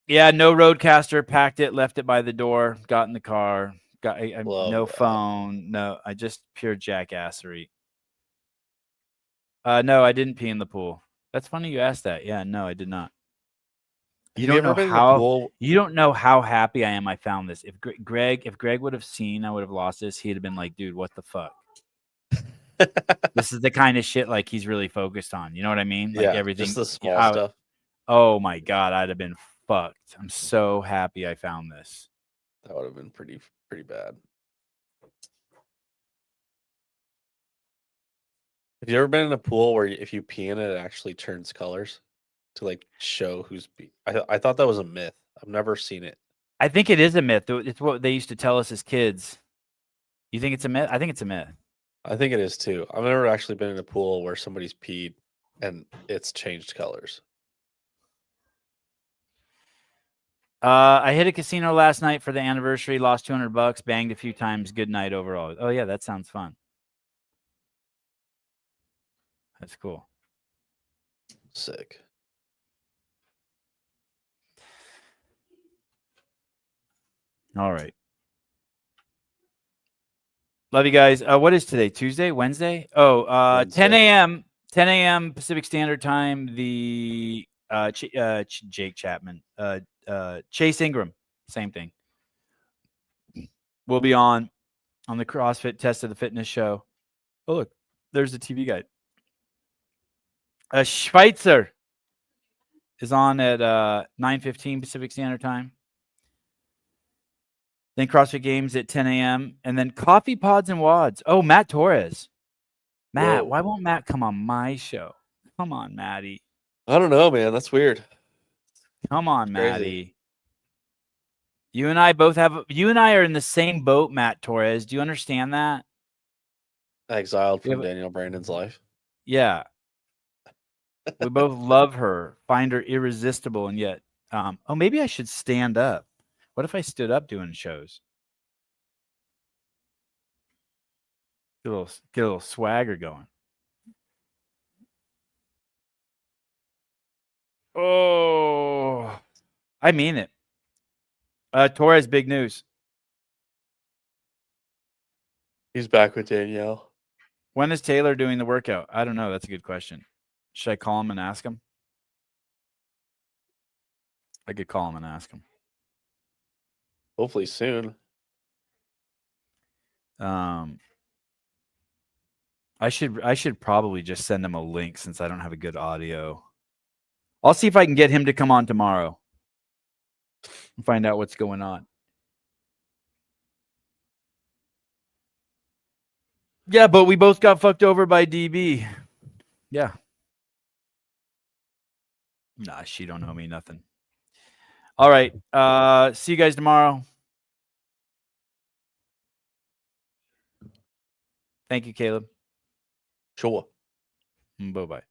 Yeah, no roadcaster, packed it, left it by the door, got in the car, got no phone, no, I just pure jackassery. No, I didn't pee in the pool. That's funny you asked that. Yeah, no, I did not. You don't know how happy I am I found this. If Greg would have seen I would have lost this, he'd have been like, dude, what the fuck? This is the kind of shit like he's really focused on. You know what I mean? Like everything. Just the small stuff. Oh my God, I'd have been fucked. I'm so happy I found this. That would have been pretty bad. Have you ever been in a pool where if you pee in it, it actually turns colors to like show who's I thought that was a myth. I've never seen it. I think it is a myth. It's what they used to tell us as kids. You think it's a myth? I think it's a myth. I think it is too. I've never actually been in a pool where somebody's peed and it's changed colors. I hit a casino last night for the anniversary, lost $200, banged a few times. Good night overall. Oh yeah, that sounds fun. That's cool. Sick. All right. Love you guys. What is today? Tuesday? Wednesday? Oh, Wednesday. 10 a.m. Pacific Standard Time. The Jake Chapman, Chase Ingram, same thing. We'll be on the CrossFit Test of the Fitness show. Oh, look, there's the TV guide. Schweitzer. is on at 9:15 Pacific Standard Time. Then CrossFit Games at 10 a.m. And then Coffee Pods and Wads. Oh, Matt Torres. Matt, Whoa. why won't Matt come on my show? Come on, Matty. I don't know, man. That's weird. Come on, Crazy. Matty. You and I are in the same boat, Matt Torres. Do you understand that? Exiled We from have- Daniel Brandon's life. Yeah. We both love her, find her irresistible, and yet, maybe I should stand up. What if I stood up doing shows? Get a little swagger going. Oh, I mean it. Torres, big news. He's back with Danielle. When is Taylor doing the workout? I don't know. That's a good question. Should I call him and ask him? I could call him and ask him. Hopefully soon. I should probably just send him a link since I don't have a good audio. I'll see if I can get him to come on tomorrow and find out what's going on. Yeah, but we both got fucked over by DB. Yeah. Nah, she don't know me nothing. All right. See you guys tomorrow. Thank you, Caleb. Sure. Bye-bye.